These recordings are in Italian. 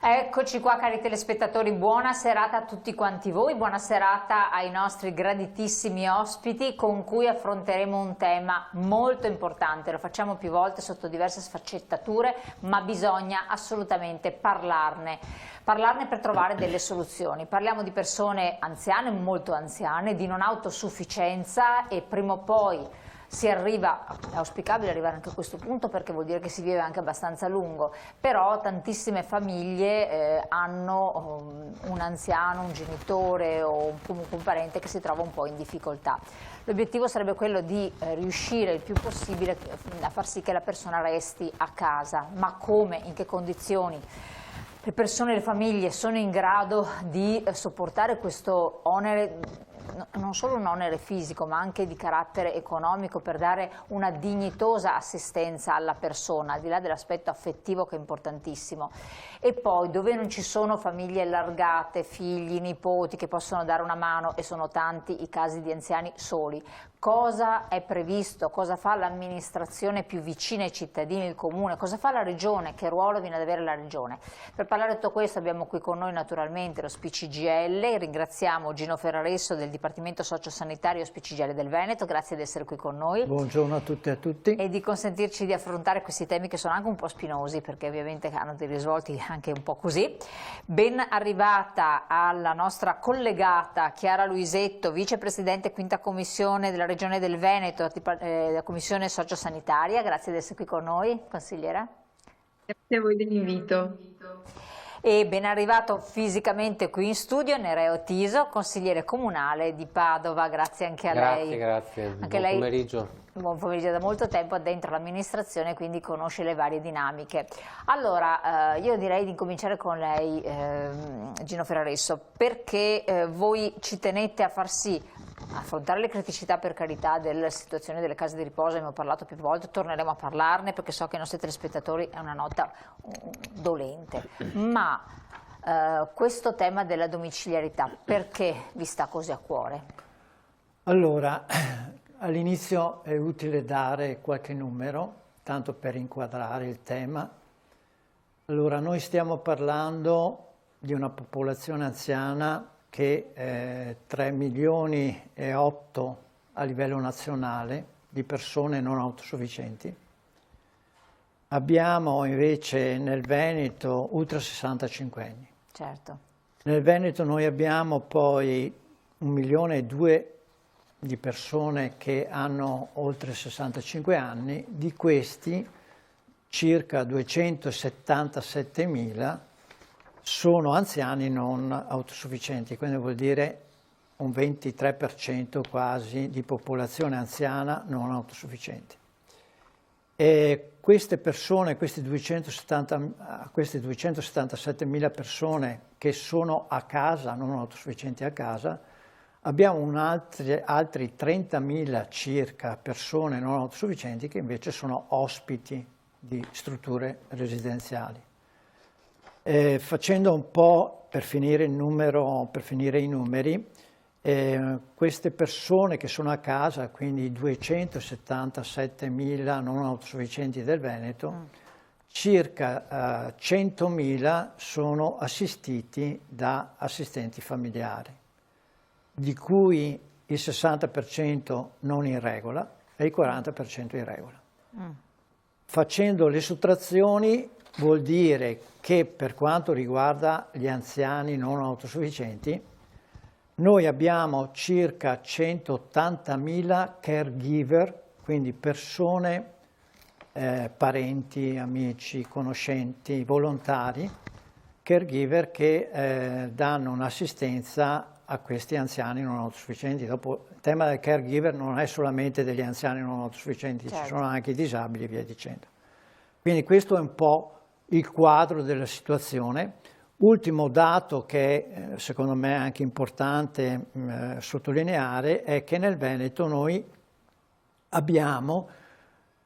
Eccoci qua cari telespettatori, buona serata a tutti quanti voi, buona serata ai nostri graditissimi ospiti con cui affronteremo un tema molto importante, lo facciamo più volte sotto diverse sfaccettature, ma bisogna assolutamente parlarne per trovare delle soluzioni. Parliamo di persone anziane, molto anziane, di non autosufficienza e prima o poi si arriva, è auspicabile arrivare anche a questo punto perché vuol dire che si vive anche abbastanza a lungo, però tantissime famiglie hanno un anziano, un genitore o comunque un parente che si trova un po' in difficoltà. L'obiettivo sarebbe quello di riuscire il più possibile a far sì che la persona resti a casa, ma come, in che condizioni? Le persone, le famiglie sono in grado di sopportare questo onere, non solo un onere fisico ma anche di carattere economico, per dare una dignitosa assistenza alla persona, al di là dell'aspetto affettivo che è importantissimo. E poi dove non ci sono famiglie allargate, figli, nipoti che possono dare una mano, e sono tanti i casi di anziani soli, cosa è previsto, cosa fa l'amministrazione più vicina ai cittadini, il comune, cosa fa la regione, che ruolo viene ad avere la regione? Per parlare di tutto questo abbiamo qui con noi naturalmente lo SPCGL, ringraziamo Gino Ferraresso del Dipartimento Sociosanitario SPCGL del Veneto, grazie di essere qui con noi. Buongiorno a tutte e a tutti. E di consentirci di affrontare questi temi che sono anche un po' spinosi perché ovviamente hanno dei risvolti anche un po' così. Ben arrivata alla nostra collegata Chiara Luisetto, vicepresidente quinta commissione della Regione del Veneto, della Commissione Sociosanitaria, grazie di essere qui con noi, consigliera. Grazie a voi dell'invito. E ben arrivato fisicamente qui in studio Nereo Tiso, consigliere comunale di Padova, grazie anche a lei. Grazie, anche buon lei, pomeriggio. Buon pomeriggio, da molto tempo dentro l'amministrazione, quindi conosce le varie dinamiche. Allora, io direi di incominciare con lei, Gino Ferraresso, perché voi ci tenete a far sì, affrontare le criticità, per carità, della situazione delle case di riposo, abbiamo parlato più volte, torneremo a parlarne perché so che ai nostri telespettatori è una nota dolente, ma questo tema della domiciliarità perché vi sta così a cuore? Allora, all'inizio è utile dare qualche numero, tanto per inquadrare il tema. Allora, noi stiamo parlando di una popolazione anziana che è 3 milioni e 8 a livello nazionale di persone non autosufficienti. Abbiamo invece nel Veneto ultra 65 anni. Certo. Nel Veneto noi abbiamo poi 1,2 milioni di persone che hanno oltre 65 anni, di questi circa 277.000 sono anziani non autosufficienti, quindi vuol dire un 23% quasi di popolazione anziana non autosufficiente. E queste persone, queste 277.000 persone che sono a casa, non autosufficienti a casa, abbiamo altri 30.000 circa persone non autosufficienti che invece sono ospiti di strutture residenziali. Facendo un po' per finire i numeri, queste persone che sono a casa, quindi i 277.000 non autosufficienti del Veneto, circa 100.000 sono assistiti da assistenti familiari, di cui il 60% non in regola e il 40% in regola. Facendo le sottrazioni vuol dire che per quanto riguarda gli anziani non autosufficienti, noi abbiamo circa 180.000 caregiver, quindi persone, parenti, amici, conoscenti, volontari, caregiver che danno un'assistenza a questi anziani non autosufficienti. Dopo il tema del caregiver non è solamente degli anziani non autosufficienti, certo, ci sono anche i disabili e via dicendo. Quindi questo è un po' il quadro della situazione. Ultimo dato che secondo me è anche importante sottolineare è che nel Veneto noi abbiamo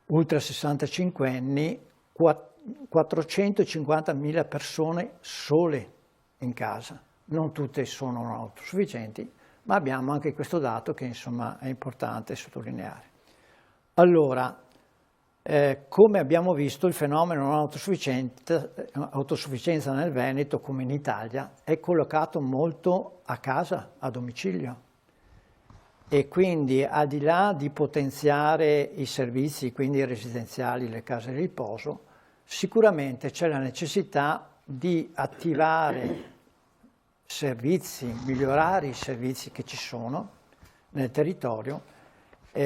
ultra 65 anni 450.000 persone sole in casa. Non tutte sono non autosufficienti, ma abbiamo anche questo dato che insomma è importante sottolineare. Allora, Come abbiamo visto, il fenomeno non autosufficienza nel Veneto, come in Italia, è collocato molto a casa, a domicilio. E quindi, al di là di potenziare i servizi, quindi i residenziali, le case di riposo, sicuramente c'è la necessità di attivare servizi, migliorare i servizi che ci sono nel territorio,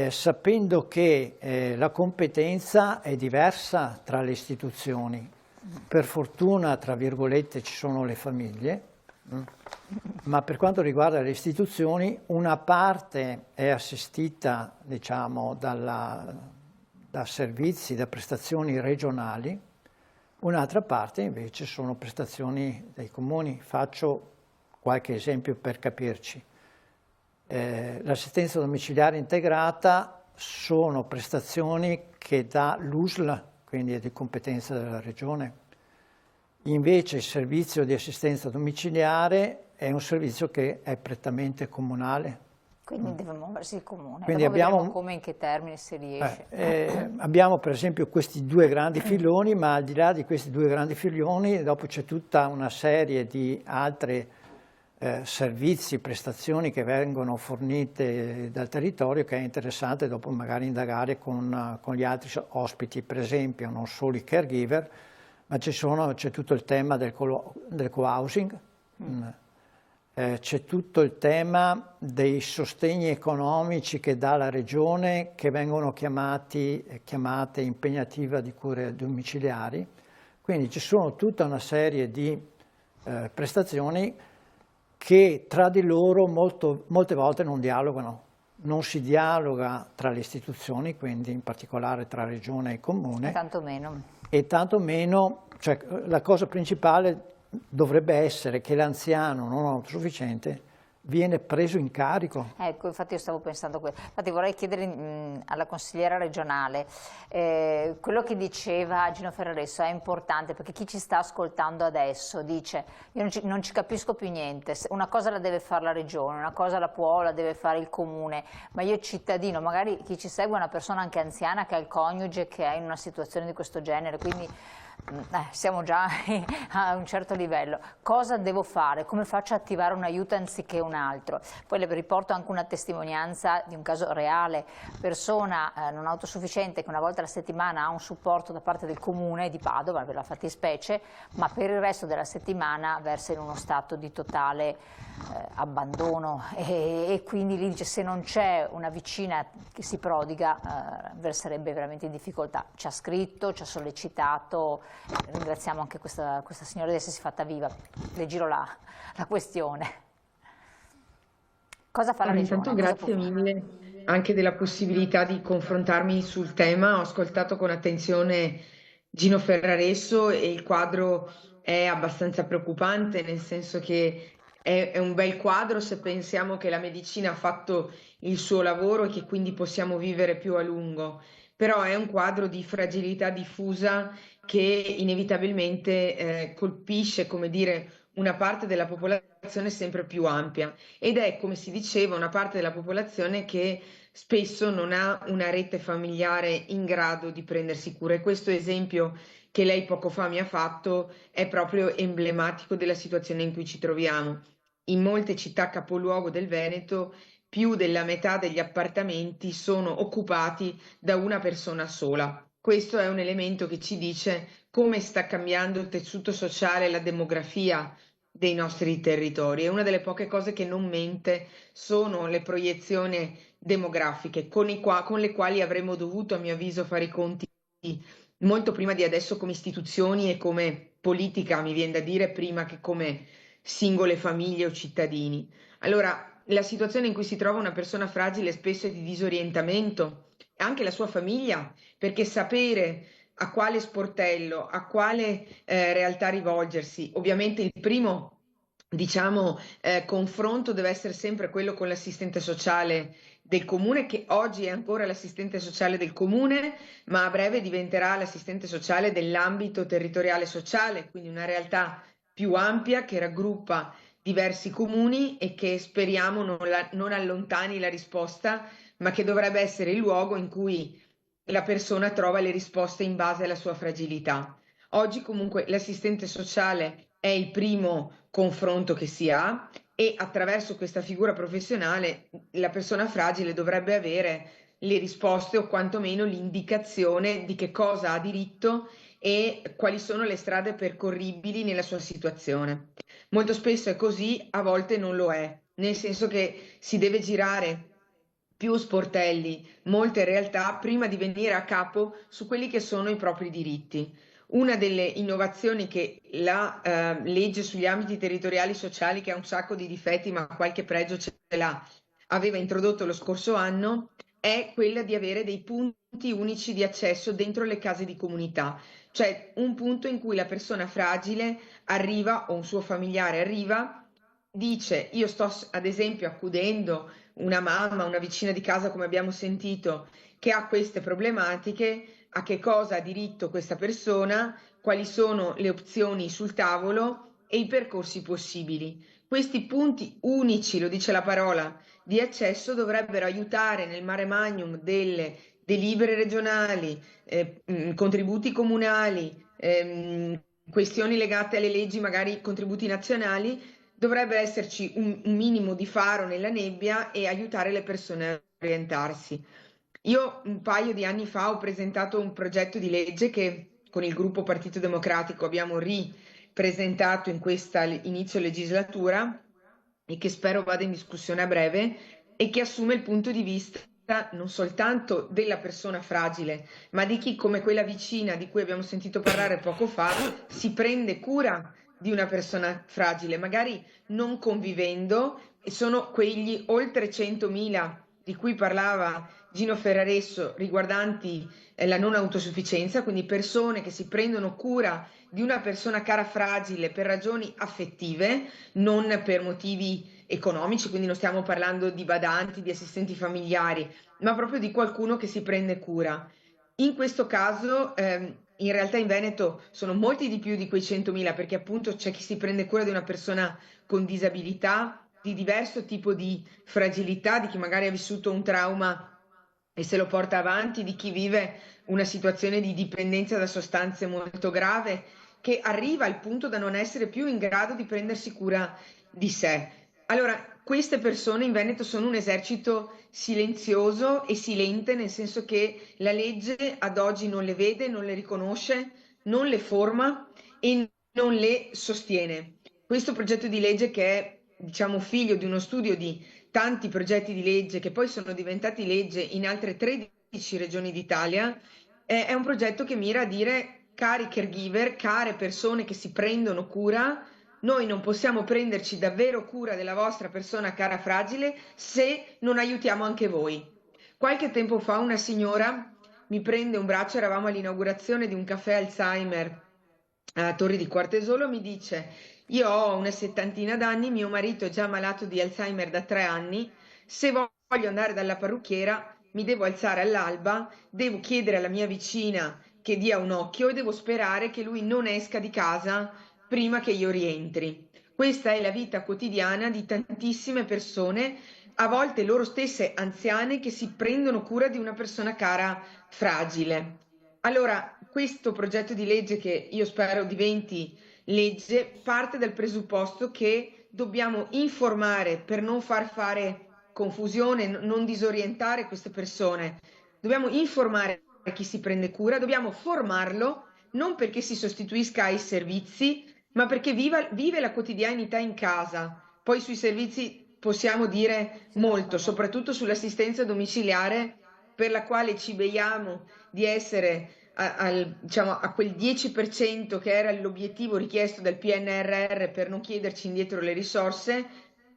sapendo che la competenza è diversa tra le istituzioni. Per fortuna, tra virgolette, ci sono le famiglie, ma per quanto riguarda le istituzioni, una parte è assistita, diciamo, da servizi, da prestazioni regionali, un'altra parte invece sono prestazioni dei comuni. Faccio qualche esempio per capirci. L'assistenza domiciliare integrata sono prestazioni che dà l'USL, quindi è di competenza della Regione. Invece il servizio di assistenza domiciliare è un servizio che è prettamente comunale. Quindi deve muoversi il comune. Quindi Dopo abbiamo, vedremo come, in che termini si riesce. abbiamo per esempio questi due grandi filoni, ma al di là di questi due grandi filoni dopo c'è tutta una serie di altre servizi, prestazioni che vengono fornite dal territorio, che è interessante dopo magari indagare con gli altri ospiti. Per esempio non solo i caregiver, ma c'è tutto il tema del co-housing, c'è tutto il tema dei sostegni economici che dà la Regione, che vengono chiamate impegnativa di cure domiciliari. Quindi ci sono tutta una serie di prestazioni che tra di loro molte volte non dialogano. Non si dialoga tra le istituzioni, quindi in particolare tra Regione e Comune. E tanto meno, cioè la cosa principale dovrebbe essere che l'anziano non autosufficiente viene preso in carico. Ecco, infatti io stavo pensando a questo. Infatti vorrei chiedere alla consigliera regionale, quello che diceva Gino Ferraresso è importante, perché chi ci sta ascoltando adesso dice io non ci capisco più niente, una cosa la deve fare la regione, una cosa la deve fare il comune, ma io cittadino, magari chi ci segue è una persona anche anziana che ha il coniuge che è in una situazione di questo genere, quindi siamo già a un certo livello. Cosa devo fare? Come faccio a attivare un aiuto anziché un altro? Poi le riporto anche una testimonianza di un caso reale, persona non autosufficiente che una volta alla settimana ha un supporto da parte del comune di Padova per la fattispecie, ma per il resto della settimana versa in uno stato di totale abbandono e quindi lì dice se non c'è una vicina che si prodiga verserebbe veramente in difficoltà. Ci ha scritto, ci ha sollecitato, ringraziamo anche questa signora di essersi fatta viva. Le giro la questione. Cosa fa la regione? Intanto grazie mille anche della possibilità di confrontarmi sul tema. Ho ascoltato con attenzione Gino Ferraresso e il quadro è abbastanza preoccupante, nel senso che è un bel quadro se pensiamo che la medicina ha fatto il suo lavoro e che quindi possiamo vivere più a lungo, però è un quadro di fragilità diffusa che inevitabilmente colpisce, come dire, una parte della popolazione sempre più ampia ed è, come si diceva, una parte della popolazione che spesso non ha una rete familiare in grado di prendersi cura. E questo esempio che lei poco fa mi ha fatto è proprio emblematico della situazione in cui ci troviamo. In molte città capoluogo del Veneto più della metà degli appartamenti sono occupati da una persona sola. Questo è un elemento che ci dice come sta cambiando il tessuto sociale e la demografia dei nostri territori. E una delle poche cose che non mente sono le proiezioni demografiche con le quali avremmo dovuto, a mio avviso, fare i conti molto prima di adesso come istituzioni e come politica, mi viene da dire, prima che come singole famiglie o cittadini. Allora, la situazione in cui si trova una persona fragile spesso è di disorientamento, anche la sua famiglia, perché sapere a quale sportello, a quale realtà rivolgersi, ovviamente il primo, diciamo, confronto deve essere sempre quello con l'assistente sociale del comune, che oggi è ancora l'assistente sociale del comune, ma a breve diventerà l'assistente sociale dell'ambito territoriale sociale, quindi una realtà più ampia che raggruppa diversi comuni e che speriamo non allontani la risposta, ma che dovrebbe essere il luogo in cui la persona trova le risposte in base alla sua fragilità. Oggi comunque l'assistente sociale è il primo confronto che si ha e attraverso questa figura professionale la persona fragile dovrebbe avere le risposte o quantomeno l'indicazione di che cosa ha diritto e quali sono le strade percorribili nella sua situazione. Molto spesso è così, a volte non lo è, nel senso che si deve girare più sportelli, molte realtà, prima di venire a capo su quelli che sono i propri diritti. Una delle innovazioni che la legge sugli ambiti territoriali sociali, che ha un sacco di difetti ma qualche pregio ce l'ha, aveva introdotto lo scorso anno, è quella di avere dei punti unici di accesso dentro le case di comunità, cioè un punto in cui la persona fragile arriva o un suo familiare arriva, dice io sto ad esempio accudendo una mamma, una vicina di casa come abbiamo sentito, che ha queste problematiche, a che cosa ha diritto questa persona, quali sono le opzioni sul tavolo e i percorsi possibili. Questi punti unici, lo dice la parola, di accesso dovrebbero aiutare nel mare magnum delle delibere regionali, contributi comunali, questioni legate alle leggi, magari contributi nazionali, dovrebbe esserci un minimo di faro nella nebbia e aiutare le persone a orientarsi. Io un paio di anni fa ho presentato un progetto di legge che con il gruppo Partito Democratico abbiamo ripresentato in questa inizio legislatura e che spero vada in discussione a breve e che assume il punto di vista non soltanto della persona fragile, ma di chi come quella vicina di cui abbiamo sentito parlare poco fa si prende cura di una persona fragile, magari non convivendo, e sono quegli oltre 100.000 di cui parlava Gino Ferraresso riguardanti la non autosufficienza, quindi persone che si prendono cura di una persona cara fragile per ragioni affettive, non per motivi economici, quindi non stiamo parlando di badanti, di assistenti familiari, ma proprio di qualcuno che si prende cura. In questo caso, in realtà in Veneto sono molti di più di quei 100.000, perché appunto c'è chi si prende cura di una persona con disabilità, di diverso tipo di fragilità, di chi magari ha vissuto un trauma e se lo porta avanti, di chi vive una situazione di dipendenza da sostanze molto grave, che arriva al punto da non essere più in grado di prendersi cura di sé. Allora, queste persone in Veneto sono un esercito silenzioso e silente, nel senso che la legge ad oggi non le vede, non le riconosce, non le forma e non le sostiene. Questo progetto di legge, che è, diciamo, figlio di uno studio di tanti progetti di legge che poi sono diventati legge in altre 13 regioni d'Italia, è un progetto che mira a dire: cari caregiver, care persone che si prendono cura, noi non possiamo prenderci davvero cura della vostra persona cara fragile se non aiutiamo anche voi. Qualche tempo fa una signora mi prende un braccio, eravamo all'inaugurazione di un caffè Alzheimer a Torri di Quartesolo, mi dice: io ho una settantina d'anni, mio marito è già malato di Alzheimer da 3 anni, se voglio andare dalla parrucchiera mi devo alzare all'alba, devo chiedere alla mia vicina che dia un occhio e devo sperare che lui non esca di casa prima che io rientri. Questa è la vita quotidiana di tantissime persone, a volte loro stesse anziane, che si prendono cura di una persona cara fragile. Allora, questo progetto di legge, che io spero diventi legge, parte dal presupposto che dobbiamo informare per non far fare confusione, non disorientare queste persone. Dobbiamo informare chi si prende cura, dobbiamo formarlo non perché si sostituisca ai servizi, ma perché vive la quotidianità in casa. Poi sui servizi possiamo dire molto, soprattutto sull'assistenza domiciliare, per la quale ci beiamo di essere diciamo, a quel 10% che era l'obiettivo richiesto dal PNRR per non chiederci indietro le risorse,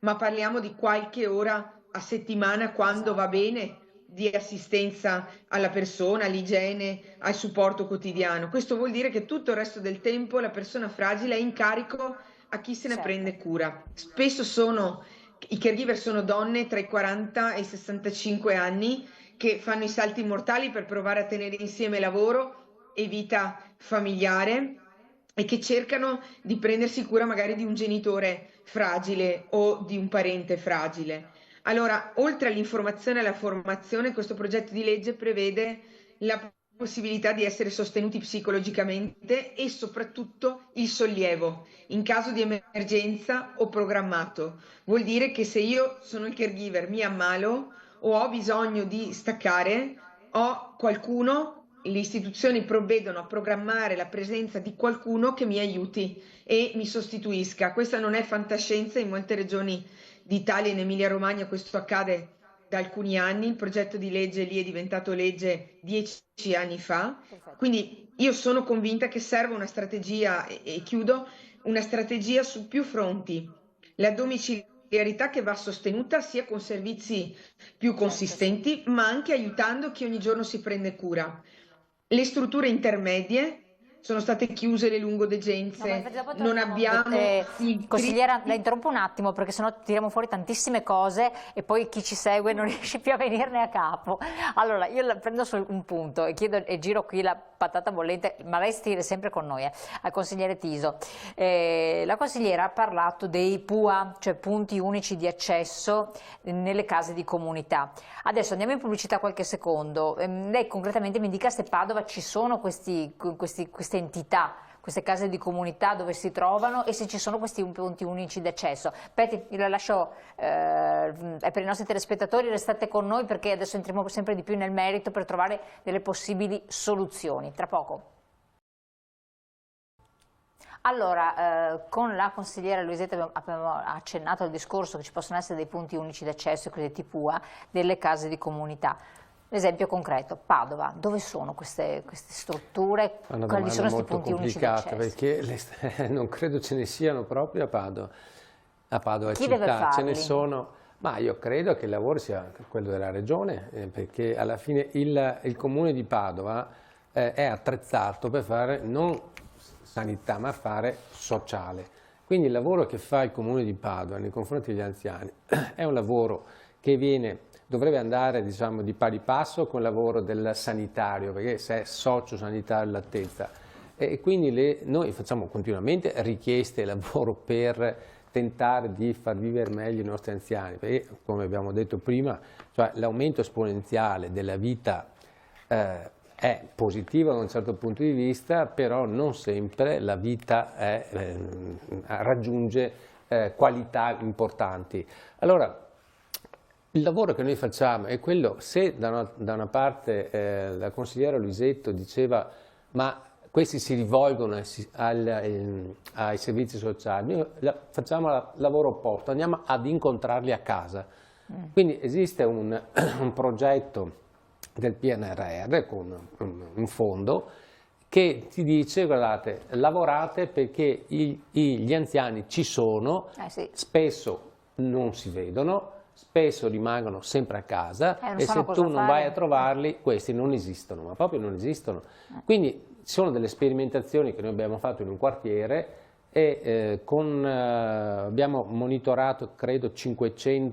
ma parliamo di qualche ora a settimana, quando va bene, di assistenza alla persona, all'igiene, al supporto quotidiano. Questo vuol dire che tutto il resto del tempo la persona fragile è in carico a chi se ne prende cura. Spesso i caregiver sono donne tra i 40 e i 65 anni che fanno i salti mortali per provare a tenere insieme lavoro e vita familiare e che cercano di prendersi cura magari di un genitore fragile o di un parente fragile. Allora, oltre all'informazione e alla formazione, questo progetto di legge prevede la possibilità di essere sostenuti psicologicamente e soprattutto il sollievo in caso di emergenza o programmato. Vuol dire che se io sono il caregiver, mi ammalo o ho bisogno di staccare, ho qualcuno, le istituzioni provvedono a programmare la presenza di qualcuno che mi aiuti e mi sostituisca. Questa non è fantascienza, in molte regioni d'Italia, in Emilia-Romagna questo accade da alcuni anni, il progetto di legge lì è diventato legge 10 anni fa, quindi io sono convinta che serva una strategia, e chiudo, una strategia su più fronti. La domiciliarità che va sostenuta sia con servizi più consistenti, ma anche aiutando chi ogni giorno si prende cura. Le strutture intermedie sono state chiuse le lungodegenze, non abbiamo filtri. Consigliera, la interrompo un attimo perché sennò tiriamo fuori tantissime cose e poi chi ci segue non riesce più a venirne a capo. Allora, io la prendo su un punto e chiedo e giro qui la patata bollente, ma lei stile sempre con noi, al consigliere Tiso. La consigliera ha parlato dei PUA, cioè punti unici di accesso nelle case di comunità. Adesso andiamo in pubblicità qualche secondo. Lei concretamente mi dica se Padova ci sono queste entità, queste case di comunità dove si trovano e se ci sono questi punti unici d'accesso. Peti, la lascio per i nostri telespettatori, restate con noi perché adesso entriamo sempre di più nel merito per trovare delle possibili soluzioni. Tra poco. Allora, con la consigliera Luisetta abbiamo accennato al discorso che ci possono essere dei punti unici d'accesso, i cosiddetti PUA, delle case di comunità. L'esempio concreto, Padova, dove sono queste strutture? Quali sono questi punti unici d'accesso? Perché non credo ce ne siano proprio a Padova. A Padova Chi città deve farli? ce ne sono, ma io credo che il lavoro sia quello della regione, perché alla fine il comune di Padova è attrezzato per fare non sanità ma fare sociale. Quindi il lavoro che fa il comune di Padova nei confronti degli anziani è un lavoro che dovrebbe andare, diciamo, di pari passo con il lavoro del sanitario, perché se è socio-sanitario all'altezza. E quindi noi facciamo continuamente richieste e lavoro per tentare di far vivere meglio i nostri anziani, perché come abbiamo detto prima, cioè, l'aumento esponenziale della vita è positivo da un certo punto di vista, però non sempre la vita raggiunge qualità importanti. Allora, il lavoro che noi facciamo è quello, se da una parte la consigliera Luisetto diceva ma questi si rivolgono ai servizi sociali, noi facciamo il lavoro opposto, andiamo ad incontrarli a casa. Quindi esiste un progetto del PNRR con un fondo che ti dice guardate, lavorate perché gli anziani ci sono, sì. Spesso non si vedono, spesso rimangono sempre a casa e se tu non vai a trovarli, questi non esistono, ma proprio non esistono. Quindi ci sono delle sperimentazioni che noi abbiamo fatto in un quartiere e abbiamo monitorato, credo,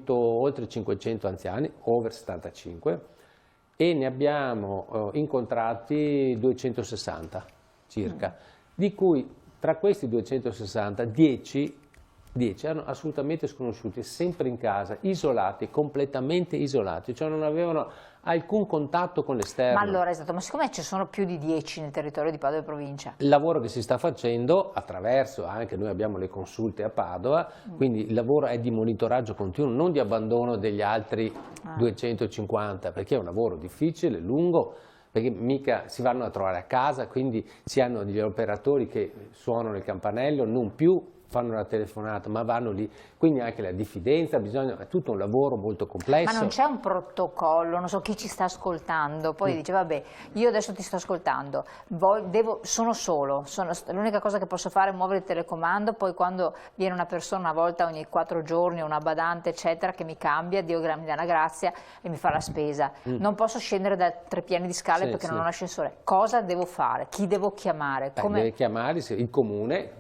oltre 500 anziani, over 75, e ne abbiamo incontrati 260 circa, di cui tra questi 260, 10 erano assolutamente sconosciuti, sempre in casa, isolati, completamente isolati, cioè non avevano alcun contatto con l'esterno. Ma allora, esatto, ma siccome ci sono più di 10 nel territorio di Padova e provincia? Il lavoro che si sta facendo attraverso, anche noi abbiamo le consulte a Padova, quindi il lavoro è di monitoraggio continuo, non di abbandono degli altri 250, perché è un lavoro difficile, lungo, perché mica si vanno a trovare a casa, quindi si hanno degli operatori che suonano il campanello, non più fanno la telefonata, ma vanno lì, quindi anche la diffidenza, è tutto un lavoro molto complesso. Ma non c'è un protocollo, non so chi ci sta ascoltando, poi dice vabbè, io adesso ti sto ascoltando, sono solo, l'unica cosa che posso fare è muovere il telecomando, poi quando viene una persona una volta ogni 4 giorni, una badante eccetera, che mi cambia, Dio mi dà una grazia e mi fa la spesa. Non posso scendere da 3 piani di scale perché non ho l'ascensore. Cosa devo fare? Chi devo chiamare? Deve chiamare il comune,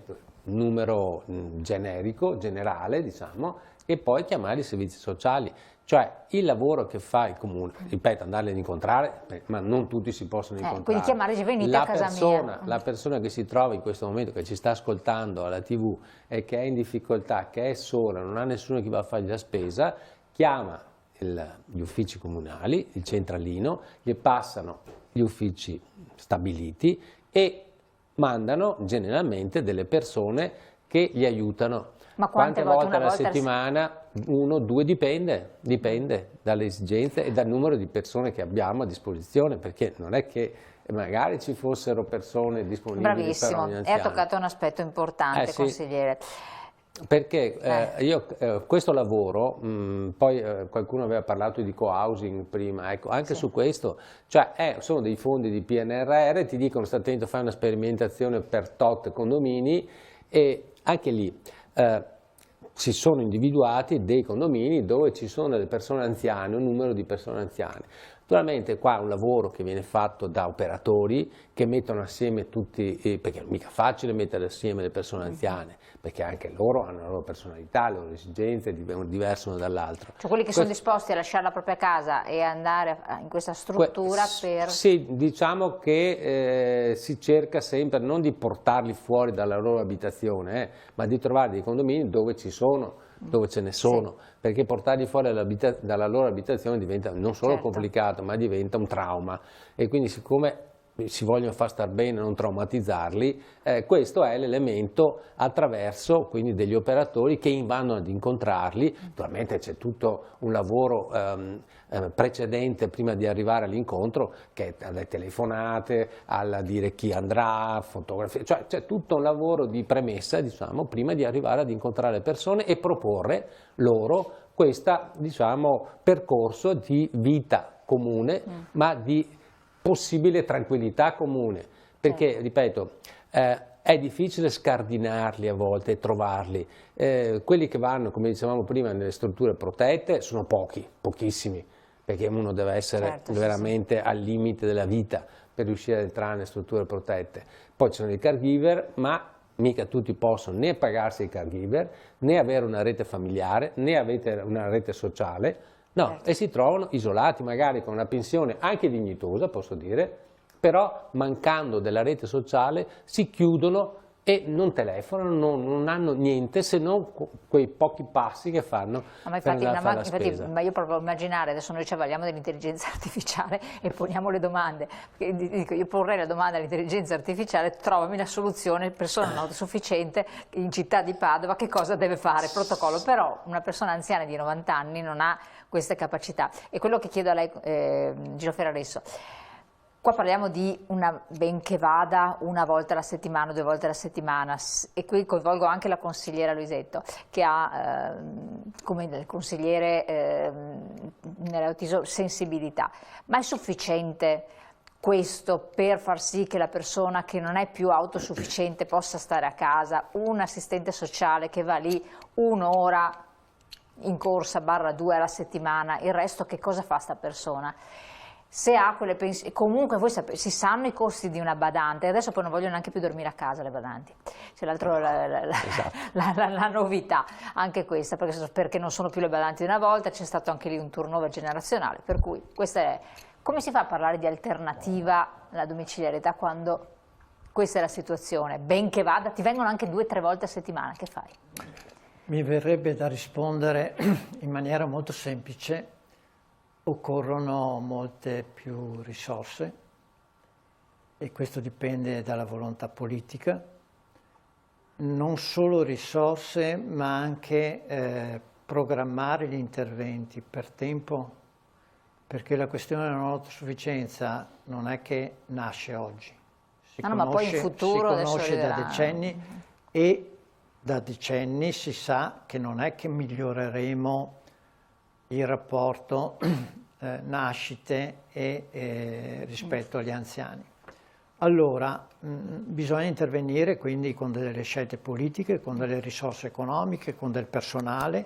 numero generico, generale, diciamo, e poi chiamare i servizi sociali. Cioè il lavoro che fa il comune, ripeto, andarli ad incontrare, ma non tutti si possono incontrare. Quindi chiamare, venite a casa mia. La persona che si trova in questo momento, che ci sta ascoltando alla TV e che è in difficoltà, che è sola, non ha nessuno che va a fargli la spesa, chiama gli uffici comunali, il centralino, gli passano gli uffici stabiliti e mandano generalmente delle persone che li aiutano. Ma quante volte alla settimana? 1, 2, dipende dalle esigenze e dal numero di persone che abbiamo a disposizione, perché non è che magari ci fossero persone disponibili. Bravissimo, per ogni e anziano. ha toccato un aspetto importante, Sì. consigliere. Perché io questo lavoro, poi qualcuno aveva parlato di co-housing prima, ecco, anche su questo, cioè sono dei fondi di PNRR, ti dicono stai attento, fai una sperimentazione per tot condomini e anche lì si sono individuati dei condomini dove ci sono delle persone anziane, un numero di persone anziane. Naturalmente qua è un lavoro che viene fatto da operatori che mettono assieme tutti, perché è mica facile mettere assieme le persone anziane, perché anche loro hanno la loro personalità, le loro esigenze, diverse una dall'altro. Cioè quelli che sono disposti a lasciare la propria casa e andare in questa struttura per... Sì, diciamo che si cerca sempre non di portarli fuori dalla loro abitazione, ma di trovare dei condomini dove ci sono, dove ce ne sono, perché portarli fuori dalla loro abitazione diventa non solo complicato, ma diventa un trauma. E quindi siccome si vogliono far star bene, non traumatizzarli, questo è l'elemento attraverso quindi degli operatori che vanno ad incontrarli. Naturalmente c'è tutto un lavoro precedente prima di arrivare all'incontro, che è alle telefonate, a dire chi andrà, fotografie, cioè c'è tutto un lavoro di premessa, diciamo, prima di arrivare ad incontrare le persone e proporre loro questo, diciamo, percorso di vita comune, ma di possibile tranquillità comune, perché, ripeto, è difficile scardinarli a volte e trovarli. Quelli che vanno, come dicevamo prima, nelle strutture protette sono pochissimi, perché uno deve essere veramente al limite della vita per riuscire ad entrare nelle strutture protette. Poi ci sono i caregiver, ma mica tutti possono né pagarsi i caregiver, né avere una rete familiare, né avere una rete sociale. No, e si trovano isolati, magari con una pensione anche dignitosa, posso dire, però mancando della rete sociale si chiudono e non telefonano, non hanno niente se non quei pochi passi che fanno per andare a fare la spesa. Ma io provo a immaginare, adesso noi ci avvaliamo dell'intelligenza artificiale e poniamo le domande, dico, io porrei la domanda all'intelligenza artificiale, trovami la soluzione, persona non autosufficiente in città di Padova, che cosa deve fare, protocollo, però una persona anziana di 90 anni non ha queste capacità. E quello che chiedo a lei, Gino Ferraresso, qua parliamo di una benché vada una volta alla settimana, 2 volte alla settimana, e qui coinvolgo anche la consigliera Luisetto, che ha come consigliere nell'autismo sensibilità, ma è sufficiente questo per far sì che la persona che non è più autosufficiente possa stare a casa, un assistente sociale che va lì un'ora in corsa /2 alla settimana, il resto che cosa fa sta persona? Se ha quelle pensioni, comunque voi sapete, si sanno i costi di una badante, adesso poi non vogliono neanche più dormire a casa le badanti, c'è l'altro la novità, anche questa, perché non sono più le badanti di una volta, c'è stato anche lì un turnover generazionale, per cui questa è, come si fa a parlare di alternativa alla domiciliarità quando questa è la situazione, ben che vada, ti vengono anche 2 o 3 volte a settimana, che fai? Mi verrebbe da rispondere in maniera molto semplice: occorrono molte più risorse e questo dipende dalla volontà politica, non solo risorse ma anche programmare gli interventi per tempo, perché la questione della non autosufficienza non è che nasce oggi, si conosce da decenni e da decenni si sa che non è che miglioreremo il rapporto nascite e rispetto agli anziani. Allora bisogna intervenire quindi con delle scelte politiche, con delle risorse economiche, con del personale,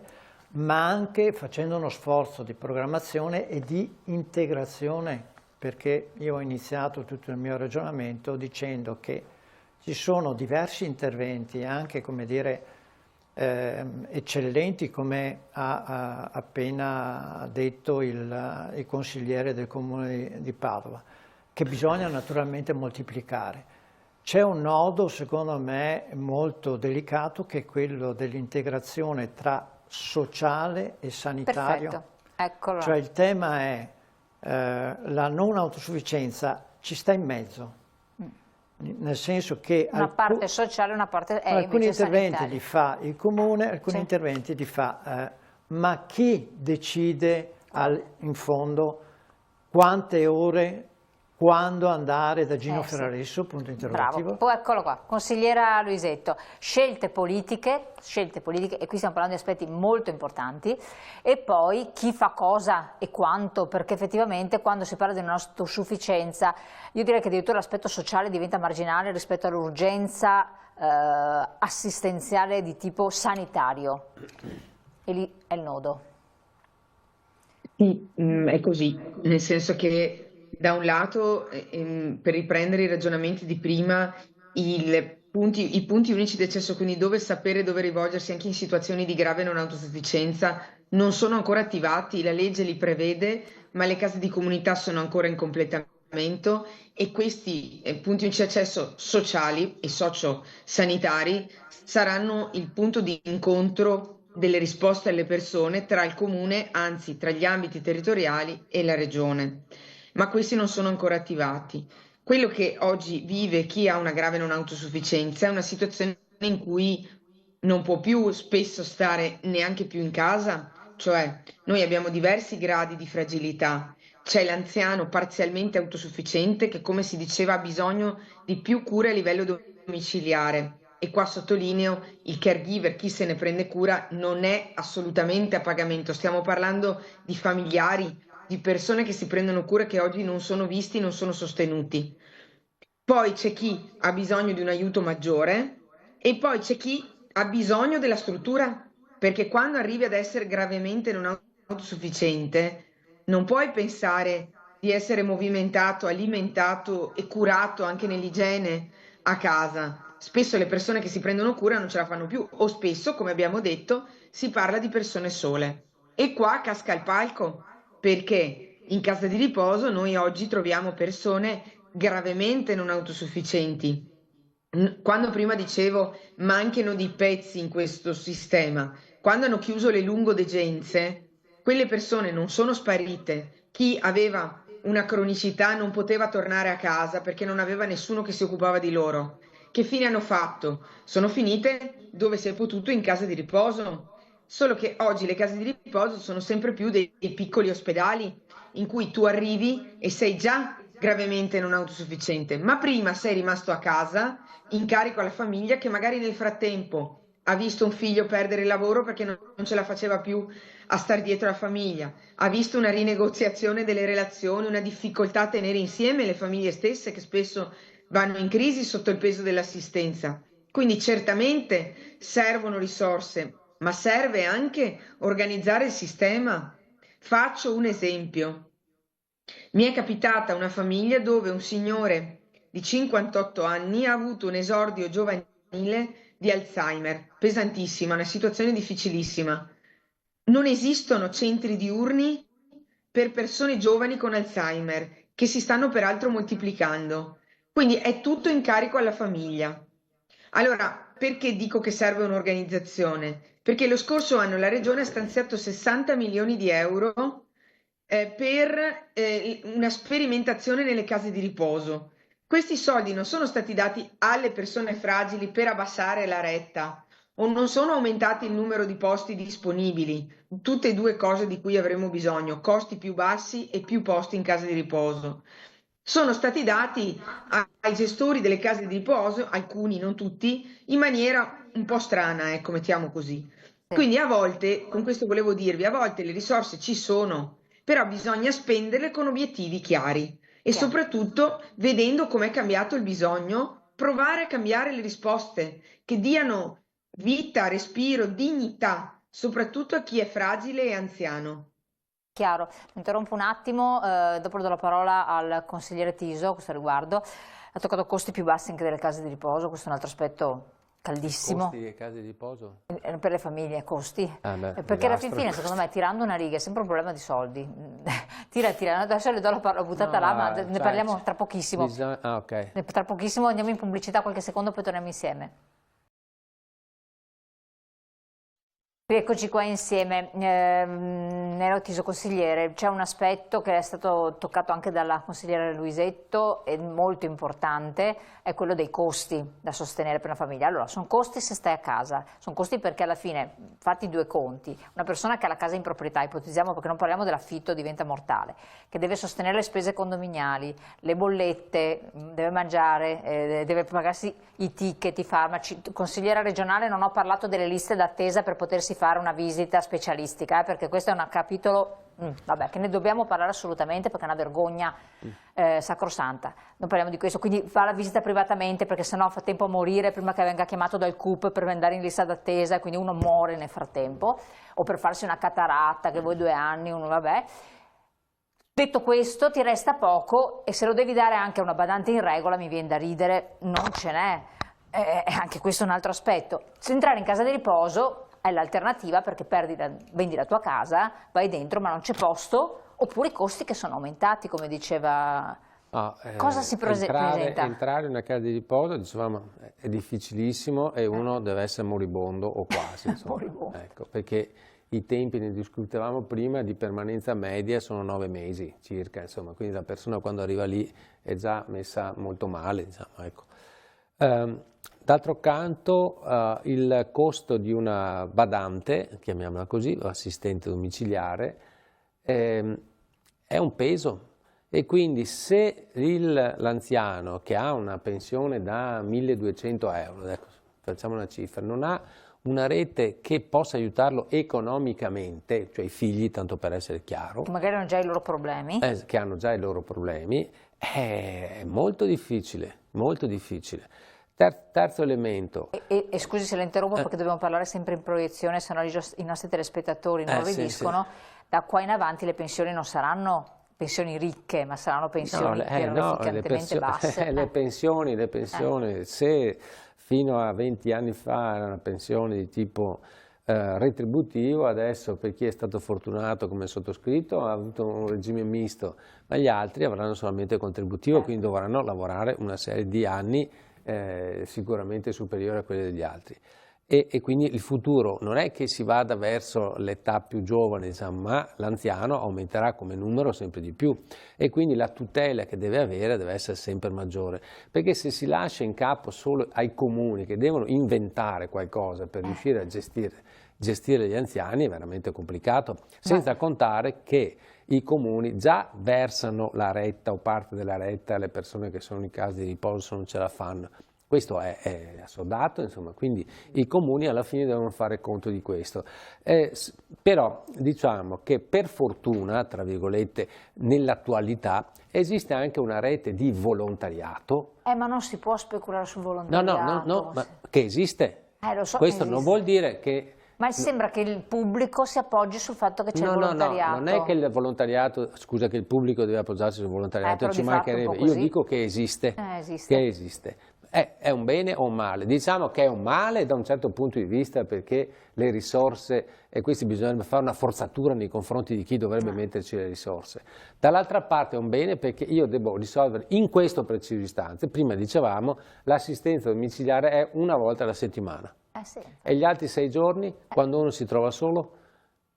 ma anche facendo uno sforzo di programmazione e di integrazione, perché io ho iniziato tutto il mio ragionamento dicendo che ci sono diversi interventi, anche, come dire, eccellenti, come ha appena detto il consigliere del Comune di Padova, che bisogna naturalmente moltiplicare. C'è un nodo, secondo me, molto delicato, che è quello dell'integrazione tra sociale e sanitario. Perfetto. Eccola. Cioè il tema è la non autosufficienza ci sta in mezzo, nel senso che una parte sociale e una parte alcuni invece interventi sanitaria. li fa il comune, alcuni Sì. interventi li fa, ma chi decide in fondo quante ore, quando andare da Gino Sì. Ferraresso, punto interrogativo. Bravo, poi eccolo qua, consigliera Luisetto, scelte politiche, e qui stiamo parlando di aspetti molto importanti, e poi chi fa cosa e quanto, perché effettivamente quando si parla di non autosufficienza, io direi che addirittura l'aspetto sociale diventa marginale rispetto all'urgenza assistenziale di tipo sanitario, e lì è il nodo. Sì, è così, nel senso che da un lato, per riprendere i ragionamenti di prima, i punti unici di accesso, quindi dove sapere dove rivolgersi anche in situazioni di grave non autosufficienza, non sono ancora attivati, la legge li prevede, ma le case di comunità sono ancora in completamento e questi punti unici di accesso sociali e sociosanitari saranno il punto di incontro delle risposte alle persone tra il comune, anzi tra gli ambiti territoriali e la regione. Ma questi non sono ancora attivati. Quello che oggi vive chi ha una grave non autosufficienza è una situazione in cui non può più spesso stare neanche più in casa, cioè noi abbiamo diversi gradi di fragilità. C'è l'anziano parzialmente autosufficiente che, come si diceva, ha bisogno di più cure a livello domiciliare. E qua sottolineo il caregiver, chi se ne prende cura, non è assolutamente a pagamento. Stiamo parlando di familiari, di persone che si prendono cura che oggi non sono visti, non sono sostenuti. Poi c'è chi ha bisogno di un aiuto maggiore e poi c'è chi ha bisogno della struttura, perché quando arrivi ad essere gravemente non autosufficiente, non puoi pensare di essere movimentato, alimentato e curato anche nell'igiene a casa. Spesso le persone che si prendono cura non ce la fanno più o spesso, come abbiamo detto, si parla di persone sole. E qua casca il palco, perché in casa di riposo noi oggi troviamo persone gravemente non autosufficienti. Quando prima dicevo manchino di pezzi in questo sistema, quando hanno chiuso le lungodegenze, quelle persone non sono sparite. Chi aveva una cronicità non poteva tornare a casa perché non aveva nessuno che si occupava di loro. Che fine hanno fatto? Sono finite dove si è potuto, in casa di riposo. Solo che oggi le case di riposo sono sempre più dei piccoli ospedali in cui tu arrivi e sei già gravemente non autosufficiente, ma prima sei rimasto a casa in carico alla famiglia che magari nel frattempo ha visto un figlio perdere il lavoro perché non ce la faceva più a star dietro alla famiglia, ha visto una rinegoziazione delle relazioni, una difficoltà a tenere insieme le famiglie stesse che spesso vanno in crisi sotto il peso dell'assistenza. Quindi certamente servono risorse, ma serve anche organizzare il sistema. Faccio un esempio. Mi è capitata una famiglia dove un signore di 58 anni ha avuto un esordio giovanile di Alzheimer, pesantissima, una situazione difficilissima. Non esistono centri diurni per persone giovani con Alzheimer, che si stanno peraltro moltiplicando. Quindi è tutto in carico alla famiglia. Allora, perché dico che serve un'organizzazione? Perché lo scorso anno la Regione ha stanziato 60 milioni di euro per una sperimentazione nelle case di riposo. Questi soldi non sono stati dati alle persone fragili per abbassare la retta o non sono aumentati il numero di posti disponibili, tutte e due cose di cui avremo bisogno, costi più bassi e più posti in case di riposo. Sono stati dati ai gestori delle case di riposo, alcuni, non tutti, in maniera un po' strana, ecco, mettiamo così. Quindi a volte, con questo volevo dirvi, a volte le risorse ci sono, però bisogna spenderle con obiettivi chiari e soprattutto vedendo com'è cambiato il bisogno, provare a cambiare le risposte che diano vita, respiro, dignità, soprattutto a chi è fragile e anziano. Chiaro, mi interrompo un attimo, dopo do la parola al consigliere Tiso a questo riguardo. Ha toccato costi più bassi anche delle case di riposo, questo è un altro aspetto caldissimo. Costi e case di riposo? Per le famiglie, costi. Beh, perché alla fine, secondo me, tirando una riga è sempre un problema di soldi. tira, adesso le do la parola buttata là, ma ne parliamo tra pochissimo. Okay. Tra pochissimo andiamo in pubblicità qualche secondo, poi torniamo insieme. Rieccoci qua insieme. Nero Tiso, consigliere, c'è un aspetto che è stato toccato anche dalla consigliera Luisetto, è molto importante, è quello dei costi da sostenere per una famiglia. Allora, sono costi se stai a casa, sono costi perché alla fine, fatti due conti, una persona che ha la casa in proprietà, ipotizziamo perché non parliamo dell'affitto, diventa mortale, che deve sostenere le spese condominiali, le bollette, deve mangiare, deve pagarsi i ticket, i farmaci. Consigliera regionale, non ho parlato delle liste d'attesa per potersi fare una visita specialistica, perché questo è un capitolo vabbè, che ne dobbiamo parlare assolutamente perché è una vergogna sacrosanta. Non parliamo di questo, quindi fa la visita privatamente perché sennò fa tempo a morire prima che venga chiamato dal CUP per andare in lista d'attesa, quindi uno muore nel frattempo, o per farsi una cataratta che vuoi 2 anni, vabbè. Detto questo, ti resta poco e se lo devi dare anche a una badante in regola, mi viene da ridere, non ce n'è. Anche questo è un altro aspetto. Se entrare in casa di riposo è l'alternativa, perché vendi la tua casa, vai dentro ma non c'è posto, oppure i costi che sono aumentati, come diceva. Cosa si presenta? Entrare in una casa di riposo, dicevamo, è difficilissimo e uno deve essere moribondo o quasi, insomma. Moribondo. Ecco, perché i tempi, ne discutevamo prima, di permanenza media sono 9 mesi circa, insomma, quindi la persona quando arriva lì è già messa molto male, diciamo, ecco. D'altro canto il costo di una badante, chiamiamola così, o assistente domiciliare, è un peso, e quindi se l'anziano che ha una pensione da 1.200 euro, ecco, facciamo una cifra, non ha una rete che possa aiutarlo economicamente, cioè i figli, tanto per essere chiaro, magari hanno già i loro problemi, che hanno già i loro problemi, è molto difficile, molto difficile. Terzo elemento. E scusi se la interrompo perché dobbiamo parlare sempre in proiezione, se no i nostri telespettatori non riescono. Sì. Da qua in avanti le pensioni non saranno pensioni ricche, ma saranno pensioni terrificantemente basse. Le pensioni, se fino a 20 anni fa era una pensione di tipo retributivo, adesso per chi è stato fortunato come sottoscritto ha avuto un regime misto, ma gli altri avranno solamente contributivo, quindi dovranno lavorare una serie di anni sicuramente superiore a quelli degli altri. E quindi il futuro non è che si vada verso l'età più giovane, diciamo, ma l'anziano aumenterà come numero sempre di più, e quindi la tutela che deve avere deve essere sempre maggiore, perché se si lascia in capo solo ai comuni che devono inventare qualcosa per riuscire a gestire gli anziani è veramente complicato, senza contare che i comuni già versano la retta o parte della retta alle persone che sono in casa di riposo, non ce la fanno. Questo è assodato, insomma, quindi i comuni alla fine devono fare conto di questo. Però diciamo che per fortuna, tra virgolette, nell'attualità esiste anche una rete di volontariato. Ma non si può speculare sul volontariato. No, ma che esiste. Lo so, questo non vuol dire che... Ma sembra che il pubblico si appoggi sul fatto che c'è il volontariato. No, non è che il volontariato, scusa, che il pubblico deve appoggiarsi sul volontariato, ci mancherebbe. Io dico che esiste, che esiste. È un bene o un male? Diciamo che è un male da un certo punto di vista, perché le risorse, e questi bisognerebbe fare una forzatura nei confronti di chi dovrebbe metterci le risorse. Dall'altra parte è un bene perché io devo risolvere in questo preciso istante, prima dicevamo, l'assistenza domiciliare è una volta alla settimana. E gli altri 6 giorni, quando uno si trova solo?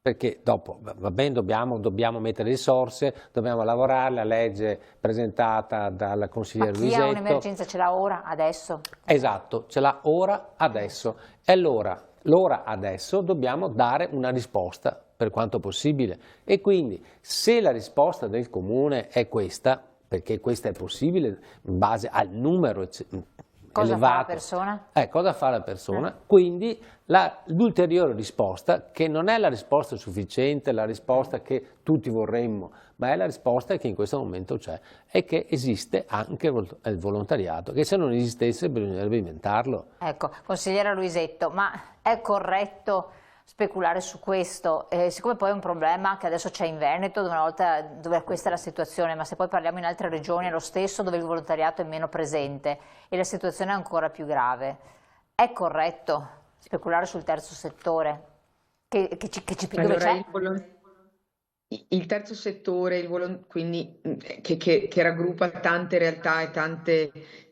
Perché dopo, va bene, dobbiamo mettere risorse, dobbiamo lavorare, la legge presentata dal consigliere Luisetto. Ma chi ha un'emergenza ce l'ha ora, adesso? Esatto, ce l'ha ora, adesso. E allora, l'ora adesso dobbiamo dare una risposta per quanto possibile. E quindi, se la risposta del comune è questa, perché questa è possibile in base al numero cosa fa la persona? Cosa fa la persona? Quindi l'ulteriore risposta, che non è la risposta sufficiente, la risposta che tutti vorremmo, ma è la risposta che in questo momento c'è, è che esiste anche il volontariato, che se non esistesse bisognerebbe inventarlo. Ecco, consigliera Luisetto, ma è corretto speculare su questo, siccome poi è un problema che adesso c'è in Veneto, dove questa è la situazione, ma se poi parliamo in altre regioni è lo stesso, dove il volontariato è meno presente e la situazione è ancora più grave. È corretto speculare sul terzo settore? Il terzo settore, quindi, che raggruppa tante realtà e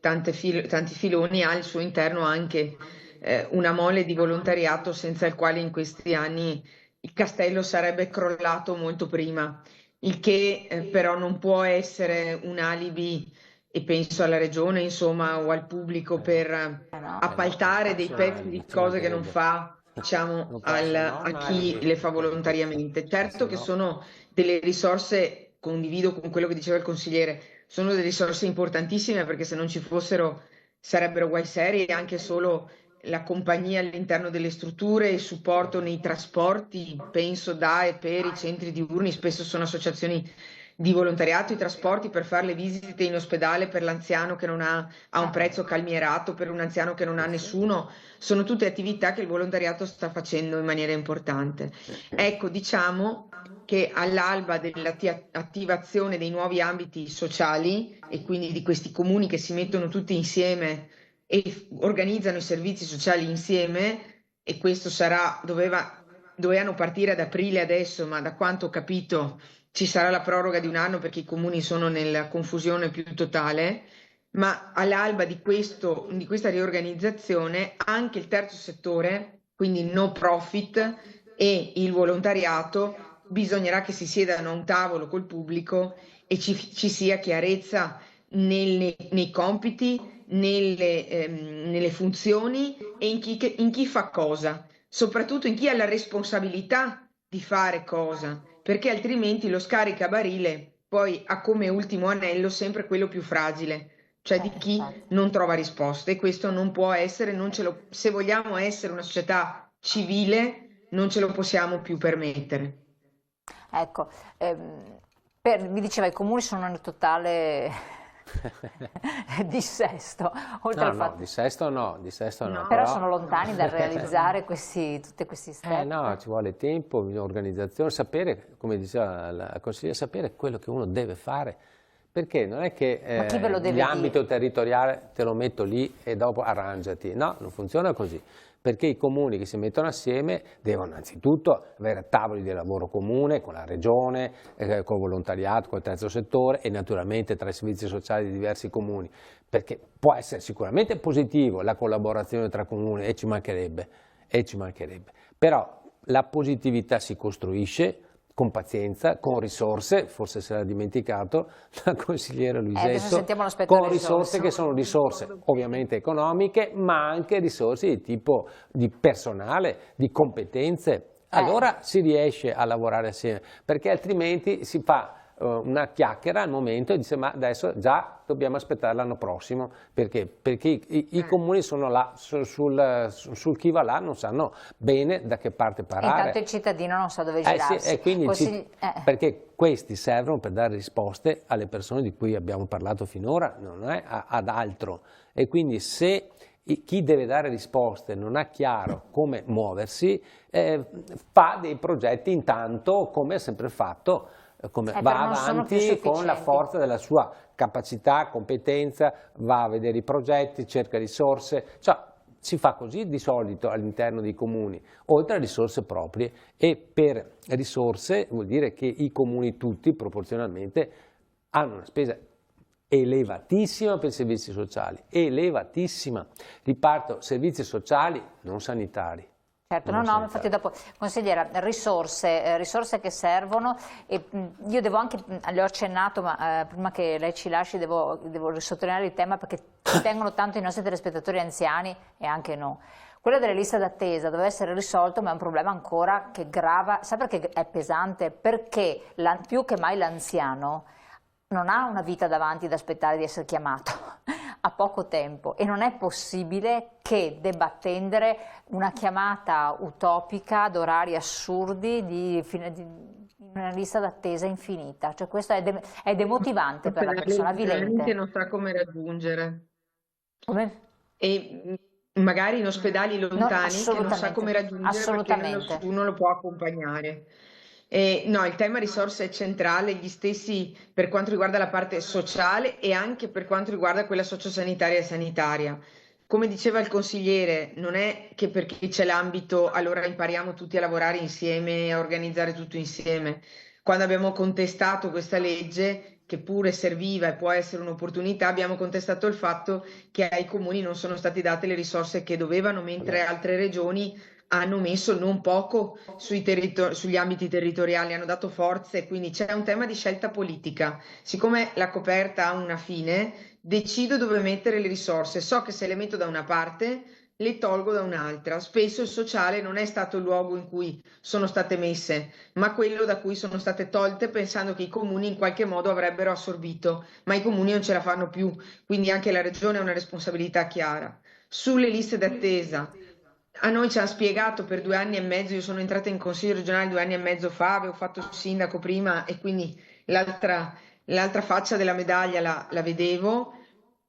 tanti filoni, ha al suo interno anche una mole di volontariato senza il quale in questi anni il castello sarebbe crollato molto prima, il che però non può essere un alibi, e penso alla regione, insomma, o al pubblico per No. appaltare dei pezzi di cose che non fa, diciamo, Non possono, a no, chi alibi. le fa volontariamente. Certo Se che no. sono delle risorse, condivido con quello che diceva il consigliere, sono delle risorse importantissime perché se non ci fossero sarebbero guai seri, anche solo la compagnia all'interno delle strutture, il supporto nei trasporti, penso da e per i centri diurni, spesso sono associazioni di volontariato, i trasporti per fare le visite in ospedale per l'anziano che non ha, a un prezzo calmierato, per un anziano che non ha nessuno, sono tutte attività che il volontariato sta facendo in maniera importante. Ecco, diciamo che all'alba dell'attivazione dei nuovi ambiti sociali e quindi di questi comuni che si mettono tutti insieme e organizzano i servizi sociali insieme, e questo dovevano partire ad aprile adesso, ma da quanto ho capito ci sarà la proroga di un anno perché i comuni sono nella confusione più totale, ma all'alba di questa riorganizzazione anche il terzo settore, quindi il no profit e il volontariato, bisognerà che si siedano a un tavolo col pubblico e ci sia chiarezza nei compiti, nelle funzioni e in chi fa cosa, soprattutto in chi ha la responsabilità di fare cosa, perché altrimenti lo scaricabarile poi ha come ultimo anello sempre quello più fragile, cioè di chi Infatti. non trova risposte, e questo non può essere, se vogliamo essere una società civile, non ce lo possiamo più permettere. Ecco, mi diceva i comuni sono nel totale dissesto, oltre No, al no, fatto, dissesto no, dissesto no, No. però sono lontani dal realizzare tutti questi step. no, ci vuole tempo, organizzazione, sapere, come diceva la consigliera, sapere quello che uno deve fare, perché non è che Ma chi ve lo deve l'ambito dire? territoriale te lo metto lì e dopo arrangiati, no, non funziona così, perché i comuni che si mettono assieme devono anzitutto avere tavoli di lavoro comune con la regione, con il volontariato, col terzo settore e naturalmente tra i servizi sociali di diversi comuni, perché può essere sicuramente positivo la collaborazione tra comuni e ci mancherebbe, però la positività si costruisce con pazienza, con risorse, forse se l'ha dimenticato la consigliera Adesso Luisetto, sentiamo l'aspetto con delle risorse che sono risorse ovviamente economiche, ma anche risorse di tipo di personale, di competenze. Allora si riesce a lavorare assieme, perché altrimenti si fa una chiacchiera al momento e dice ma adesso già dobbiamo aspettare l'anno prossimo, perché i comuni sono là, sul chi va là non sanno bene da che parte E parare. intanto il cittadino non sa dove girarsi. Sì, e quindi perché questi servono per dare risposte alle persone di cui abbiamo parlato finora, non è ad altro, e quindi se chi deve dare risposte non ha chiaro come muoversi, fa dei progetti intanto come ha sempre fatto, come va però non sono più avanti con la sufficienti. forza della sua capacità, competenza, va a vedere i progetti, cerca risorse, cioè si fa così di solito all'interno dei comuni, oltre a risorse proprie, e per risorse vuol dire che i comuni tutti proporzionalmente hanno una spesa elevatissima per i servizi sociali, elevatissima. Riparto servizi sociali, non sanitari. Certo, no, infatti dopo, consigliera, risorse che servono, e io devo anche, le ho accennato, ma prima che lei ci lasci devo sottolineare il tema perché ci tengono tanto i nostri telespettatori anziani e anche no. Quello delle liste d'attesa deve essere risolto, ma è un problema ancora che grava, sa perché è pesante? Perché più che mai l'anziano non ha una vita davanti da aspettare di essere chiamato, ha poco tempo e non è possibile che debba attendere una chiamata utopica ad orari assurdi di una lista d'attesa infinita. Cioè questo è demotivante per la persona Veramente avvilente. non sa come raggiungere. Come? E magari in ospedali lontani che non sa come raggiungere perché nessuno lo può accompagnare. No, il tema risorse è centrale, gli stessi per quanto riguarda la parte sociale e anche per quanto riguarda quella sociosanitaria e sanitaria. Come diceva il consigliere, non è che perché c'è l'ambito allora impariamo tutti a lavorare insieme e a organizzare tutto insieme. Quando abbiamo contestato questa legge, che pure serviva e può essere un'opportunità, abbiamo contestato il fatto che ai comuni non sono state date le risorse che dovevano, mentre altre regioni hanno messo non poco sugli ambiti territoriali, hanno dato forze, quindi c'è un tema di scelta politica. Siccome la coperta ha una fine, decido dove mettere le risorse. So che se le metto da una parte, le tolgo da un'altra. Spesso il sociale non è stato il luogo in cui sono state messe, ma quello da cui sono state tolte pensando che i comuni in qualche modo avrebbero assorbito, ma i comuni non ce la fanno più, quindi anche la regione ha una responsabilità chiara. Sulle liste d'attesa, a noi ci hanno spiegato per 2 anni e mezzo, io sono entrata in consiglio regionale 2 anni e mezzo fa, avevo fatto il sindaco prima e quindi l'altra faccia della medaglia la vedevo,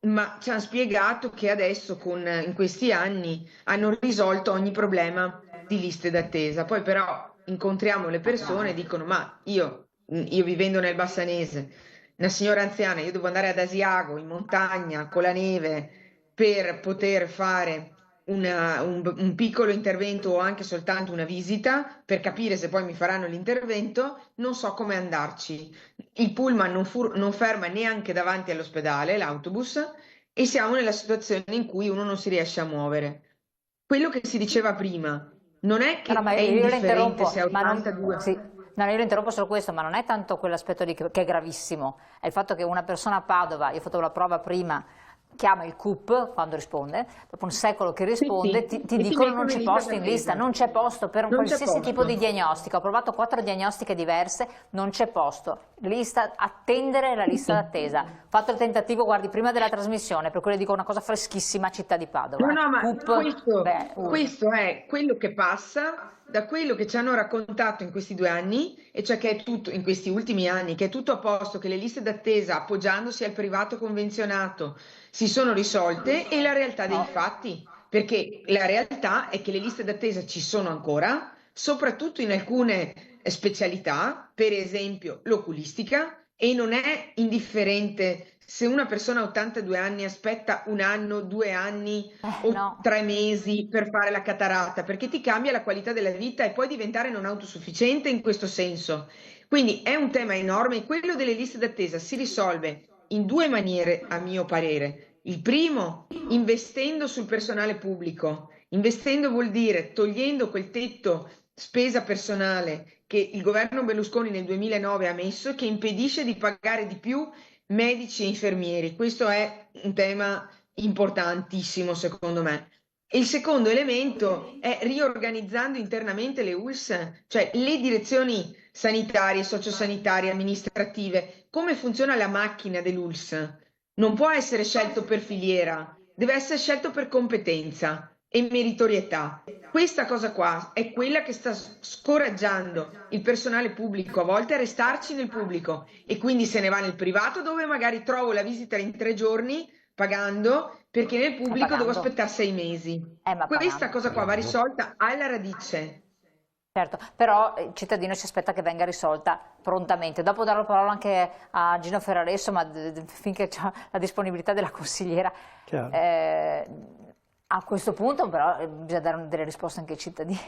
ma ci hanno spiegato che adesso in questi anni hanno risolto ogni problema di liste d'attesa. Poi però incontriamo le persone e dicono: ma io vivendo nel Bassanese, una signora anziana, io devo andare ad Asiago in montagna con la neve per poter fare un piccolo intervento o anche soltanto una visita per capire se poi mi faranno l'intervento, non so come andarci. Il pullman non ferma neanche davanti all'ospedale, l'autobus, e siamo nella situazione in cui uno non si riesce a muovere. Quello che si diceva prima, non è che No, ma è io lo indifferente interrompo, se ha ma non, 82. sì. No, io lo interrompo solo questo, ma non è tanto quell'aspetto che è gravissimo, è il fatto che una persona a Padova, io ho fatto la prova prima, chiama il CUP quando risponde, dopo un secolo che risponde, Sì, sì. ti E ti dicono mettono non c'è in posto lista in lista, d'attesa. non c'è posto per un Non c'è qualsiasi tipo posto. di diagnostica, ho provato 4 diagnostiche diverse, non c'è posto, attendere la lista d'attesa. Fatto il tentativo, guardi, prima della trasmissione, per cui le dico una cosa freschissima, città di Padova. No, no, ma CUP, beh, questo è quello che passa da quello che ci hanno raccontato in questi 2 anni, e cioè che è tutto, in questi ultimi anni, che è tutto a posto, che le liste d'attesa, appoggiandosi al privato convenzionato, si sono risolte, e la realtà dei fatti, perché la realtà è che le liste d'attesa ci sono ancora, soprattutto in alcune specialità, per esempio l'oculistica, e non è indifferente se una persona a 82 anni aspetta 1 anno, 2 anni o no. 3 mesi per fare la cataratta, perché ti cambia la qualità della vita e puoi diventare non autosufficiente in questo senso. Quindi è un tema enorme, e quello delle liste d'attesa si risolve in 2 maniere, a mio parere. Il primo, investendo sul personale pubblico. Investendo vuol dire togliendo quel tetto spesa personale che il governo Berlusconi nel 2009 ha messo e che impedisce di pagare di più medici e infermieri. Questo è un tema importantissimo, secondo me. E il secondo elemento è riorganizzando internamente le ULS, cioè le direzioni sanitarie, sociosanitarie, amministrative. Come funziona la macchina dell'ULS? Non può essere scelto per filiera, deve essere scelto per competenza e meritorietà. Questa cosa qua è quella che sta scoraggiando il personale pubblico a volte a restarci nel pubblico, e quindi se ne va nel privato, dove magari trovo la visita in 3 giorni pagando, perché nel pubblico devo aspettare 6 mesi. Ma Questa pagando. cosa qua va risolta alla radice. Certo, però il cittadino si aspetta che venga risolta prontamente. Dopo darò la parola anche a Gino Ferraresso, ma finché c'è la disponibilità della consigliera. A questo punto però bisogna dare delle risposte anche ai cittadini.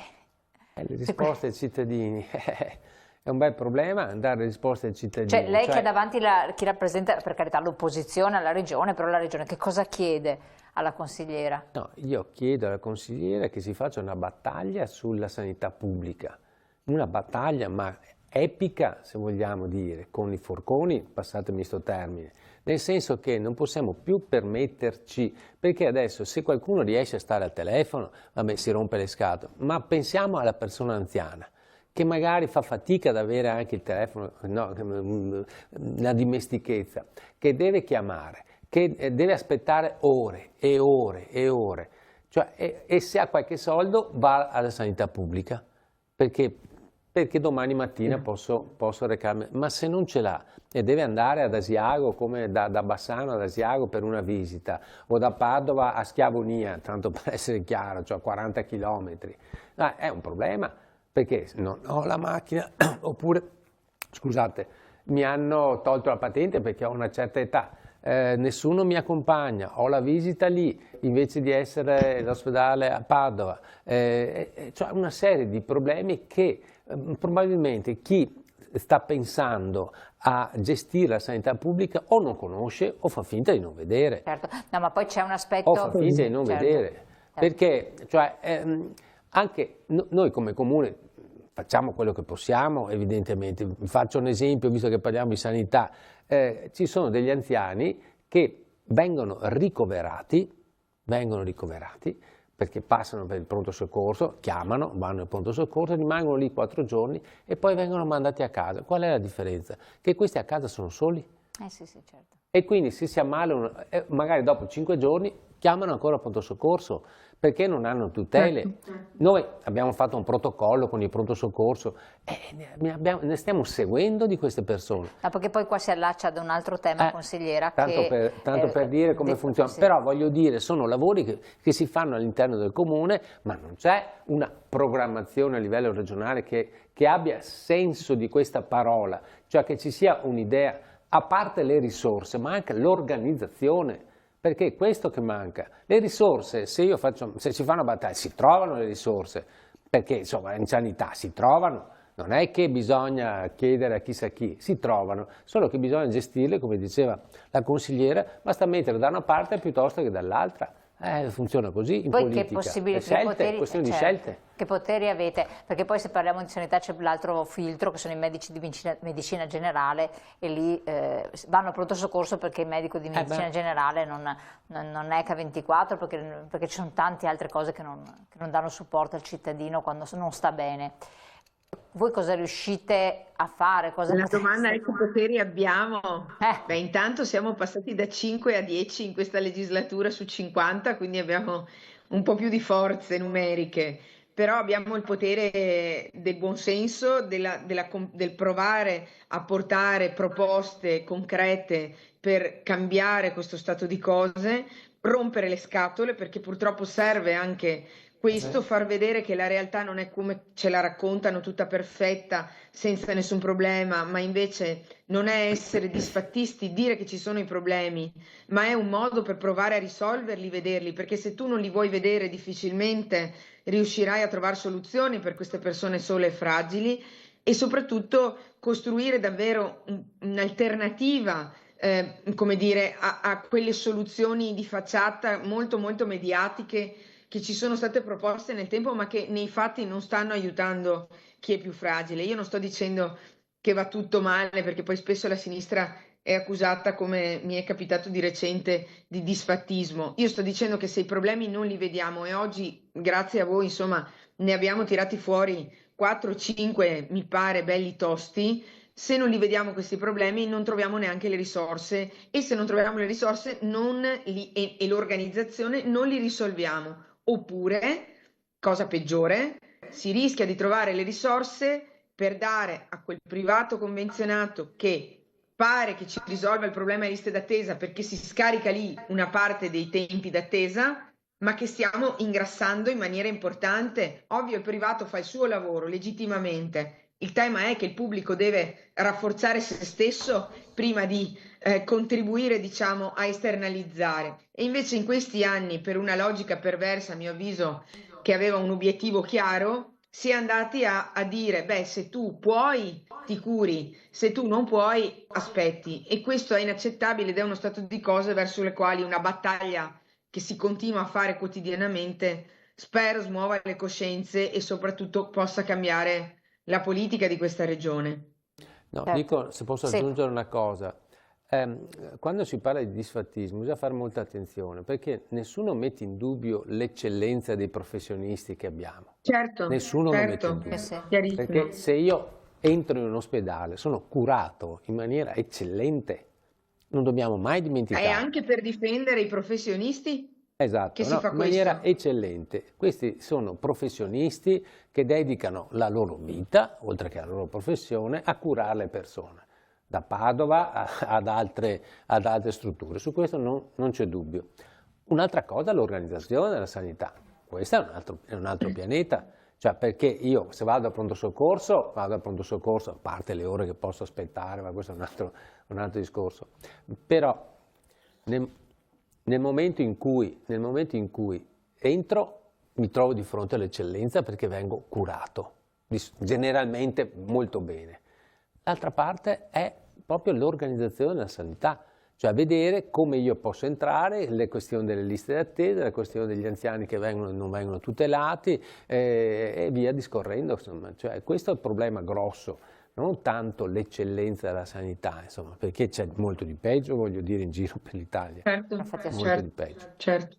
Le risposte ai cittadini, è un bel problema dare risposte ai cittadini. Cioè lei che è davanti chi rappresenta, per carità, l'opposizione alla regione, però la regione che cosa chiede alla consigliera? No, io chiedo alla consigliera che si faccia una battaglia sulla sanità pubblica, una battaglia ma epica, se vogliamo dire, con i forconi, passatemi questo termine, nel senso che non possiamo più permetterci, perché adesso se qualcuno riesce a stare al telefono, vabbè, si rompe le scatole, ma pensiamo alla persona anziana, che magari fa fatica ad avere anche il telefono, no, la dimestichezza, che deve chiamare, che deve aspettare ore e ore e ore, cioè, e se ha qualche soldo va alla sanità pubblica, perché domani mattina posso recarmi, ma se non ce l'ha e deve andare ad Asiago, come da Bassano ad Asiago per una visita, o da Padova a Schiavonia, tanto per essere chiaro, cioè 40 chilometri, è un problema, perché non ho la macchina, oppure, scusate, mi hanno tolto la patente perché ho una certa età, nessuno mi accompagna, ho la visita lì invece di essere all'ospedale a Padova, cioè una serie di problemi che probabilmente chi sta pensando a gestire la sanità pubblica o non conosce o fa finta di non vedere. Certo, no, ma poi c'è un aspetto... O fa finta di non vedere. Perché cioè, anche noi come comune facciamo quello che possiamo, evidentemente. Vi faccio un esempio, visto che parliamo di sanità. Ci sono degli anziani che vengono ricoverati perché passano per il pronto soccorso, chiamano, vanno al pronto soccorso, rimangono lì 4 giorni e poi vengono mandati a casa. Qual è la differenza? Che questi a casa sono soli. Sì, certo. E quindi se si ammalano, magari dopo 5 giorni chiamano ancora il pronto soccorso perché non hanno tutele. Noi abbiamo fatto un protocollo con il pronto soccorso e ne stiamo seguendo di queste persone. No, perché poi qua si allaccia ad un altro tema, consigliera. Tanto per dire come funziona. Sì. Però voglio dire, sono lavori che si fanno all'interno del comune, ma non c'è una programmazione a livello regionale che abbia senso di questa parola, cioè che ci sia un'idea, a parte le risorse, ma anche l'organizzazione. Perché è questo che manca. Le risorse, se si fa una battaglia, si trovano le risorse, perché insomma in sanità si trovano, non è che bisogna chiedere a chissà chi, si trovano, solo che bisogna gestirle, come diceva la consigliera, basta mettere da una parte piuttosto che dall'altra. Funziona così in poi politica. Che possibilità, Scelte, questione di scelte. Che poteri avete? Perché poi se parliamo di sanità c'è l'altro filtro che sono i medici di medicina generale e lì vanno a pronto soccorso perché il medico di medicina generale non è H24 perché ci sono tante altre cose che non danno supporto al cittadino quando non sta bene. Voi cosa riuscite a fare? La domanda è che poteri abbiamo? Beh, intanto siamo passati da 5 a 10 in questa legislatura su 50, quindi abbiamo un po' più di forze numeriche, però abbiamo il potere del buonsenso, del provare a portare proposte concrete per cambiare questo stato di cose, rompere le scatole, perché purtroppo serve anche questo, far vedere che la realtà non è come ce la raccontano, tutta perfetta, senza nessun problema, ma invece non è essere disfattisti, dire che ci sono i problemi, ma è un modo per provare a risolverli, vederli, perché se tu non li vuoi vedere difficilmente riuscirai a trovare soluzioni per queste persone sole e fragili e soprattutto costruire davvero un'alternativa come dire, a quelle soluzioni di facciata molto molto mediatiche che ci sono state proposte nel tempo ma che nei fatti non stanno aiutando chi è più fragile. Io non sto dicendo che va tutto male perché poi spesso la sinistra è accusata, come mi è capitato di recente, di disfattismo. Io sto dicendo che se i problemi non li vediamo e oggi grazie a voi insomma ne abbiamo tirati fuori 4-5 mi pare belli tosti, se non li vediamo questi problemi non troviamo neanche le risorse e se non troviamo le risorse e l'organizzazione non li risolviamo. Oppure, cosa peggiore, si rischia di trovare le risorse per dare a quel privato convenzionato che pare che ci risolva il problema delle liste d'attesa perché si scarica lì una parte dei tempi d'attesa, ma che stiamo ingrassando in maniera importante. Ovvio, il privato fa il suo lavoro legittimamente. Il tema è che il pubblico deve rafforzare se stesso prima di contribuire, diciamo, a esternalizzare. E invece in questi anni, per una logica perversa, a mio avviso, che aveva un obiettivo chiaro, si è andati a dire, beh, se tu puoi, ti curi, se tu non puoi, aspetti. E questo è inaccettabile ed è uno stato di cose verso le quali una battaglia che si continua a fare quotidianamente, spero smuova le coscienze e soprattutto possa cambiare la politica di questa regione. No, dico, se posso aggiungere una cosa, quando si parla di disfattismo bisogna fare molta attenzione perché nessuno mette in dubbio l'eccellenza dei professionisti che abbiamo. Certo, nessuno lo mette in dubbio, perché se io entro in un ospedale sono curato in maniera eccellente, non dobbiamo mai dimenticare. E anche per difendere i professionisti? Esatto, che si fa in maniera eccellente. Questi sono professionisti che dedicano la loro vita, oltre che la loro professione, a curare le persone, da Padova ad altre strutture. Su questo non c'è dubbio. Un'altra cosa è l'organizzazione della sanità. Questo è un altro pianeta. Cioè perché io se vado al pronto soccorso, a parte le ore che posso aspettare, ma questo è un altro discorso. Però nel momento in cui entro mi trovo di fronte all'eccellenza perché vengo curato, generalmente molto bene. l'altra parte è proprio l'organizzazione della sanità, cioè vedere come io posso entrare, le questioni delle liste d'attesa, la questione degli anziani che non vengono tutelati e via discorrendo, insomma. Cioè, questo è il problema grosso, non tanto l'eccellenza della sanità, insomma, perché c'è molto di peggio, voglio dire, in giro per l'Italia. Certo, Infatti, Molto di peggio. certo.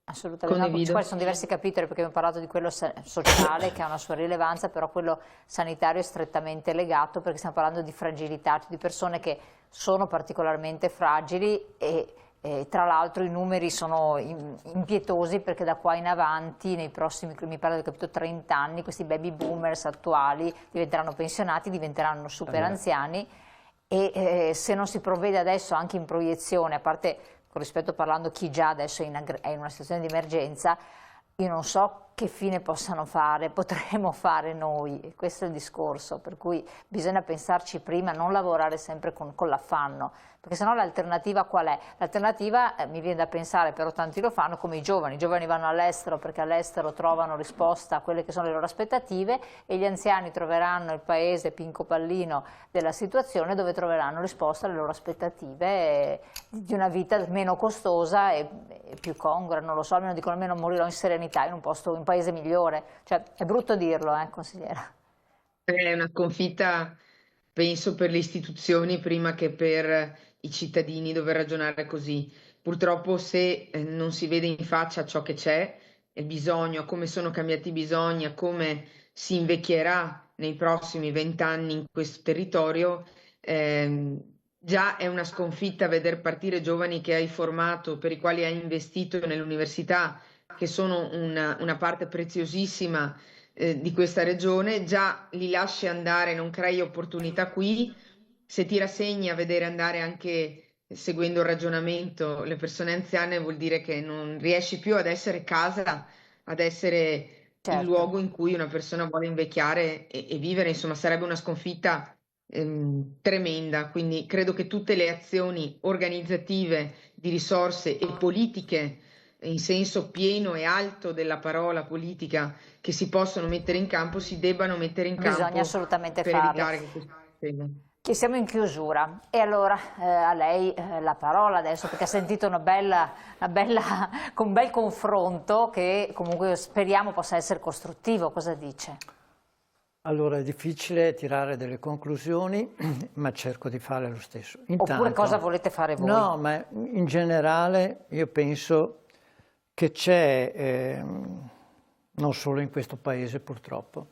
Assolutamente, no, Condivido. poi sono diversi capitoli perché abbiamo parlato di quello sociale che ha una sua rilevanza, però quello sanitario è strettamente legato perché stiamo parlando di fragilità, di persone che sono particolarmente fragili e tra l'altro i numeri sono impietosi perché da qua in avanti, nei prossimi, mi pare del capitolo 30 anni, questi baby boomers attuali diventeranno pensionati, diventeranno super anziani e se non si provvede adesso anche in proiezione, a parte con rispetto parlando chi già adesso è in una situazione di emergenza, io non so che fine potremo fare noi, e questo è il discorso, per cui bisogna pensarci prima, non lavorare sempre con l'affanno, perché sennò l'alternativa qual è? L'alternativa mi viene da pensare, però tanti lo fanno, come i giovani vanno all'estero perché all'estero trovano risposta a quelle che sono le loro aspettative e gli anziani troveranno il paese pinco pallino della situazione dove troveranno risposta alle loro aspettative di una vita meno costosa e più congrua, non lo so, almeno dicono almeno morirò in serenità in un paese migliore, cioè è brutto dirlo, consigliera. È una sconfitta, penso, per le istituzioni prima che per i cittadini dover ragionare così. Purtroppo se non si vede in faccia ciò che c'è, il bisogno, a come sono cambiati i bisogni, a come si invecchierà nei prossimi 20 anni in questo territorio, già è una sconfitta veder partire giovani che hai formato, per i quali hai investito nell'università, che sono una parte preziosissima di questa regione, già li lasci andare, non crei opportunità qui, se ti rassegni a vedere andare anche seguendo il ragionamento le persone anziane vuol dire che non riesci più ad essere casa, ad essere il luogo in cui una persona vuole invecchiare e vivere, insomma sarebbe una sconfitta tremenda, quindi credo che tutte le azioni organizzative di risorse e politiche in senso pieno e alto della parola politica che si possono mettere in campo, si debbano metere in campo Bisogna assolutamente per farlo. evitare che questo succeda. Che siamo in chiusura e allora a lei la parola adesso perché ha sentito con un bel confronto che comunque speriamo possa essere costruttivo, cosa dice? Allora è difficile tirare delle conclusioni, ma cerco di fare lo stesso. Intanto, oppure cosa volete fare voi? No, ma in generale io penso che c'è, non solo in questo paese purtroppo,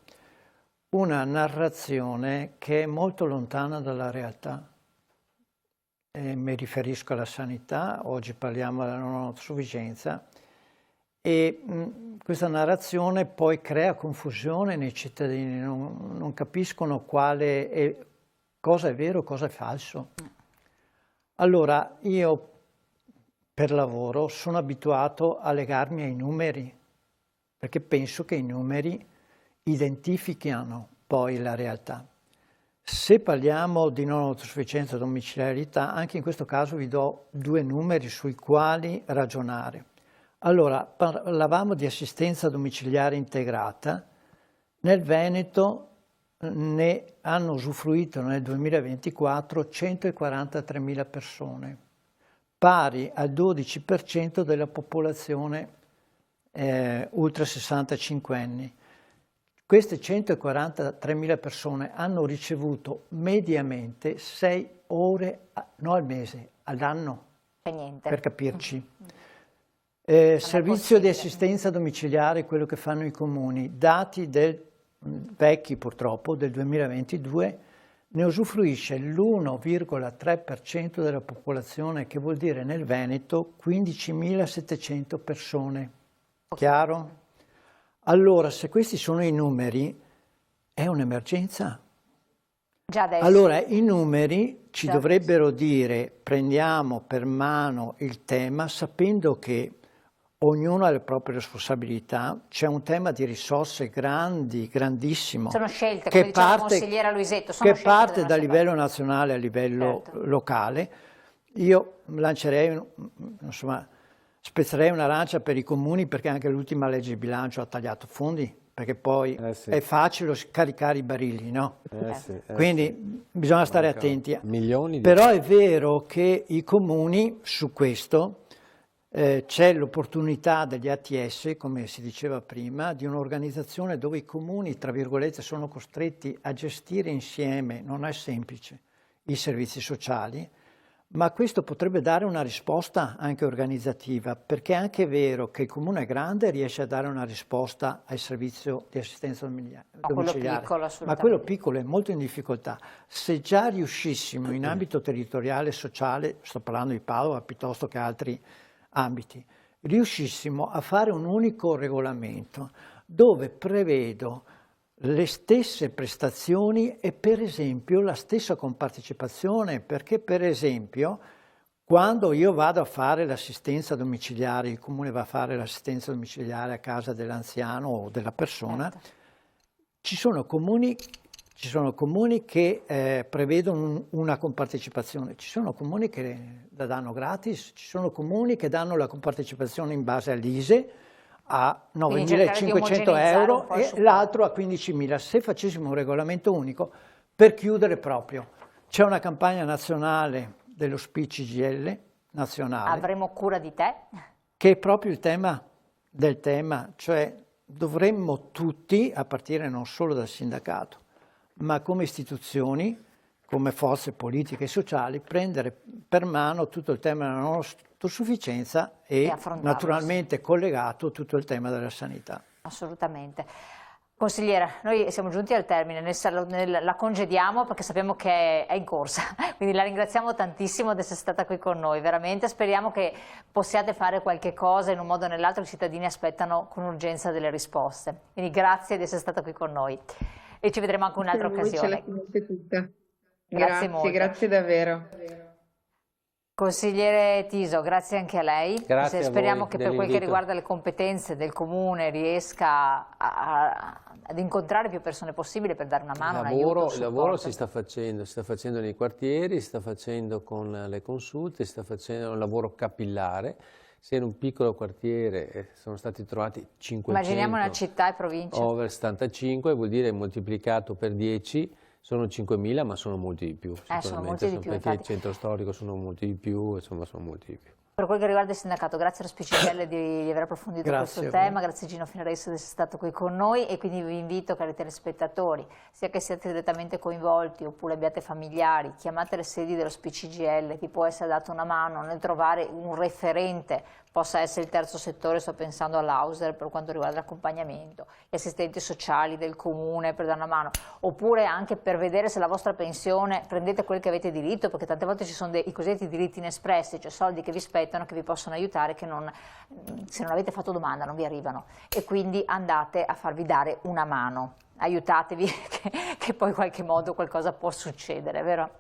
una narrazione che è molto lontana dalla realtà. Mi riferisco alla sanità, oggi parliamo della non autosufficienza, e questa narrazione poi crea confusione nei cittadini, non capiscono cosa è vero e cosa è falso. Allora, io per lavoro sono abituato a legarmi ai numeri, perché penso che i numeri identificano poi la realtà. Se parliamo di non autosufficienza e domiciliarità, anche in questo caso vi do due numeri sui quali ragionare. Allora, parlavamo di assistenza domiciliare integrata. Nel Veneto ne hanno usufruito nel 2024 143.000 persone, pari al 12% della popolazione ultra 65 anni. Queste 143.000 persone hanno ricevuto mediamente 6 ore, no al mese, all'anno, per capirci. Servizio di assistenza domiciliare, quello che fanno i comuni, dati vecchi purtroppo, del 2022, ne usufruisce l'1,3% della popolazione, che vuol dire nel Veneto 15.700 persone. Chiaro? Allora, se questi sono i numeri, è un'emergenza. Già adesso. Allora, i numeri ci dovrebbero dire, prendiamo per mano il tema, sapendo che ognuno ha le proprie responsabilità, c'è un tema di risorse grandissimo. Sono scelte, come diceva la consigliera Luisetto, che parte dal livello nazionale a livello locale. Io lancerei, insomma, spezzerei una lancia per i comuni perché anche l'ultima legge di bilancio ha tagliato fondi perché poi sì. è facile caricare i barili, no? Sì, Quindi bisogna stare attenti. Milioni di... Però è vero che i comuni su questo c'è l'opportunità degli ATS, come si diceva prima, di un'organizzazione dove i comuni, tra virgolette, sono costretti a gestire insieme, non è semplice, i servizi sociali, ma questo potrebbe dare una risposta anche organizzativa, perché è anche vero che il comune è grande e riesce a dare una risposta al servizio di assistenza domiciliare, ma quello piccolo è molto in difficoltà. Se già riuscissimo in ambito territoriale e sociale, sto parlando di Padova piuttosto che altri ambiti, riuscissimo a fare un unico regolamento dove prevedo le stesse prestazioni e per esempio la stessa compartecipazione, perché per esempio quando io vado a fare l'assistenza domiciliare, il comune va a fare l'assistenza domiciliare a casa dell'anziano o della persona, ci sono comuni che prevedono una compartecipazione, ci sono comuni che la danno gratis, ci sono comuni che danno la compartecipazione in base all'ISEE a 9.500 euro e l'altro a 15.000. Se facessimo un regolamento unico per chiudere proprio, c'è una campagna nazionale dello SPI-CGIL nazionale. Avremo cura di te? Che è proprio il tema del tema, cioè dovremmo tutti, a partire non solo dal sindacato, ma come istituzioni, come forze politiche e sociali, prendere per mano tutto il tema della non autosufficienza e naturalmente collegato tutto il tema della sanità. Assolutamente. Consigliera, noi siamo giunti al termine, la congediamo perché sappiamo che è in corsa, quindi la ringraziamo tantissimo di essere stata qui con noi, veramente speriamo che possiate fare qualche cosa in un modo o nell'altro, i cittadini aspettano con urgenza delle risposte, quindi grazie di essere stata qui con noi e ci vedremo anche un'altra occasione. Grazie molto. Grazie davvero. Consigliere Tiso, grazie anche a lei. Grazie speriamo a voi che per quel che riguarda le competenze del Comune riesca ad incontrare più persone possibile per dare una mano, un aiuto, il lavoro si sta facendo nei quartieri, si sta facendo con le consulte, si sta facendo un lavoro capillare. Se in un piccolo quartiere sono stati trovati 500, immaginiamo una città e provincia. Over 75, vuol dire moltiplicato per 10, sono 5.000, ma sono molti di più. Sono molti di più, perché infatti. il centro storico sono molti di più, insomma sono molti di più. Per quel che riguarda il sindacato, grazie allo SPI-CGIL di aver approfondito questo tema, grazie Gino Finaresso di essere stato qui con noi e quindi vi invito, cari telespettatori, sia che siate direttamente coinvolti oppure abbiate familiari, chiamate le sedi dello SPI-CGIL, vi può essere data una mano nel trovare un referente, possa essere il terzo settore, sto pensando all'Auser per quanto riguarda l'accompagnamento, gli assistenti sociali del comune per dare una mano, oppure anche per vedere se la vostra pensione, prendete quel che avete diritto, perché tante volte ci sono i cosiddetti diritti inespressi, cioè soldi che vi spettano, che vi possono aiutare, che se non avete fatto domanda non vi arrivano, e quindi andate a farvi dare una mano, aiutatevi che poi in qualche modo qualcosa può succedere, vero?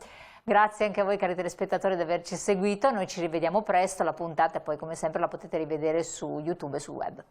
Grazie anche a voi cari telespettatori di averci seguito, noi ci rivediamo presto, la puntata poi come sempre la potete rivedere su YouTube e sul web.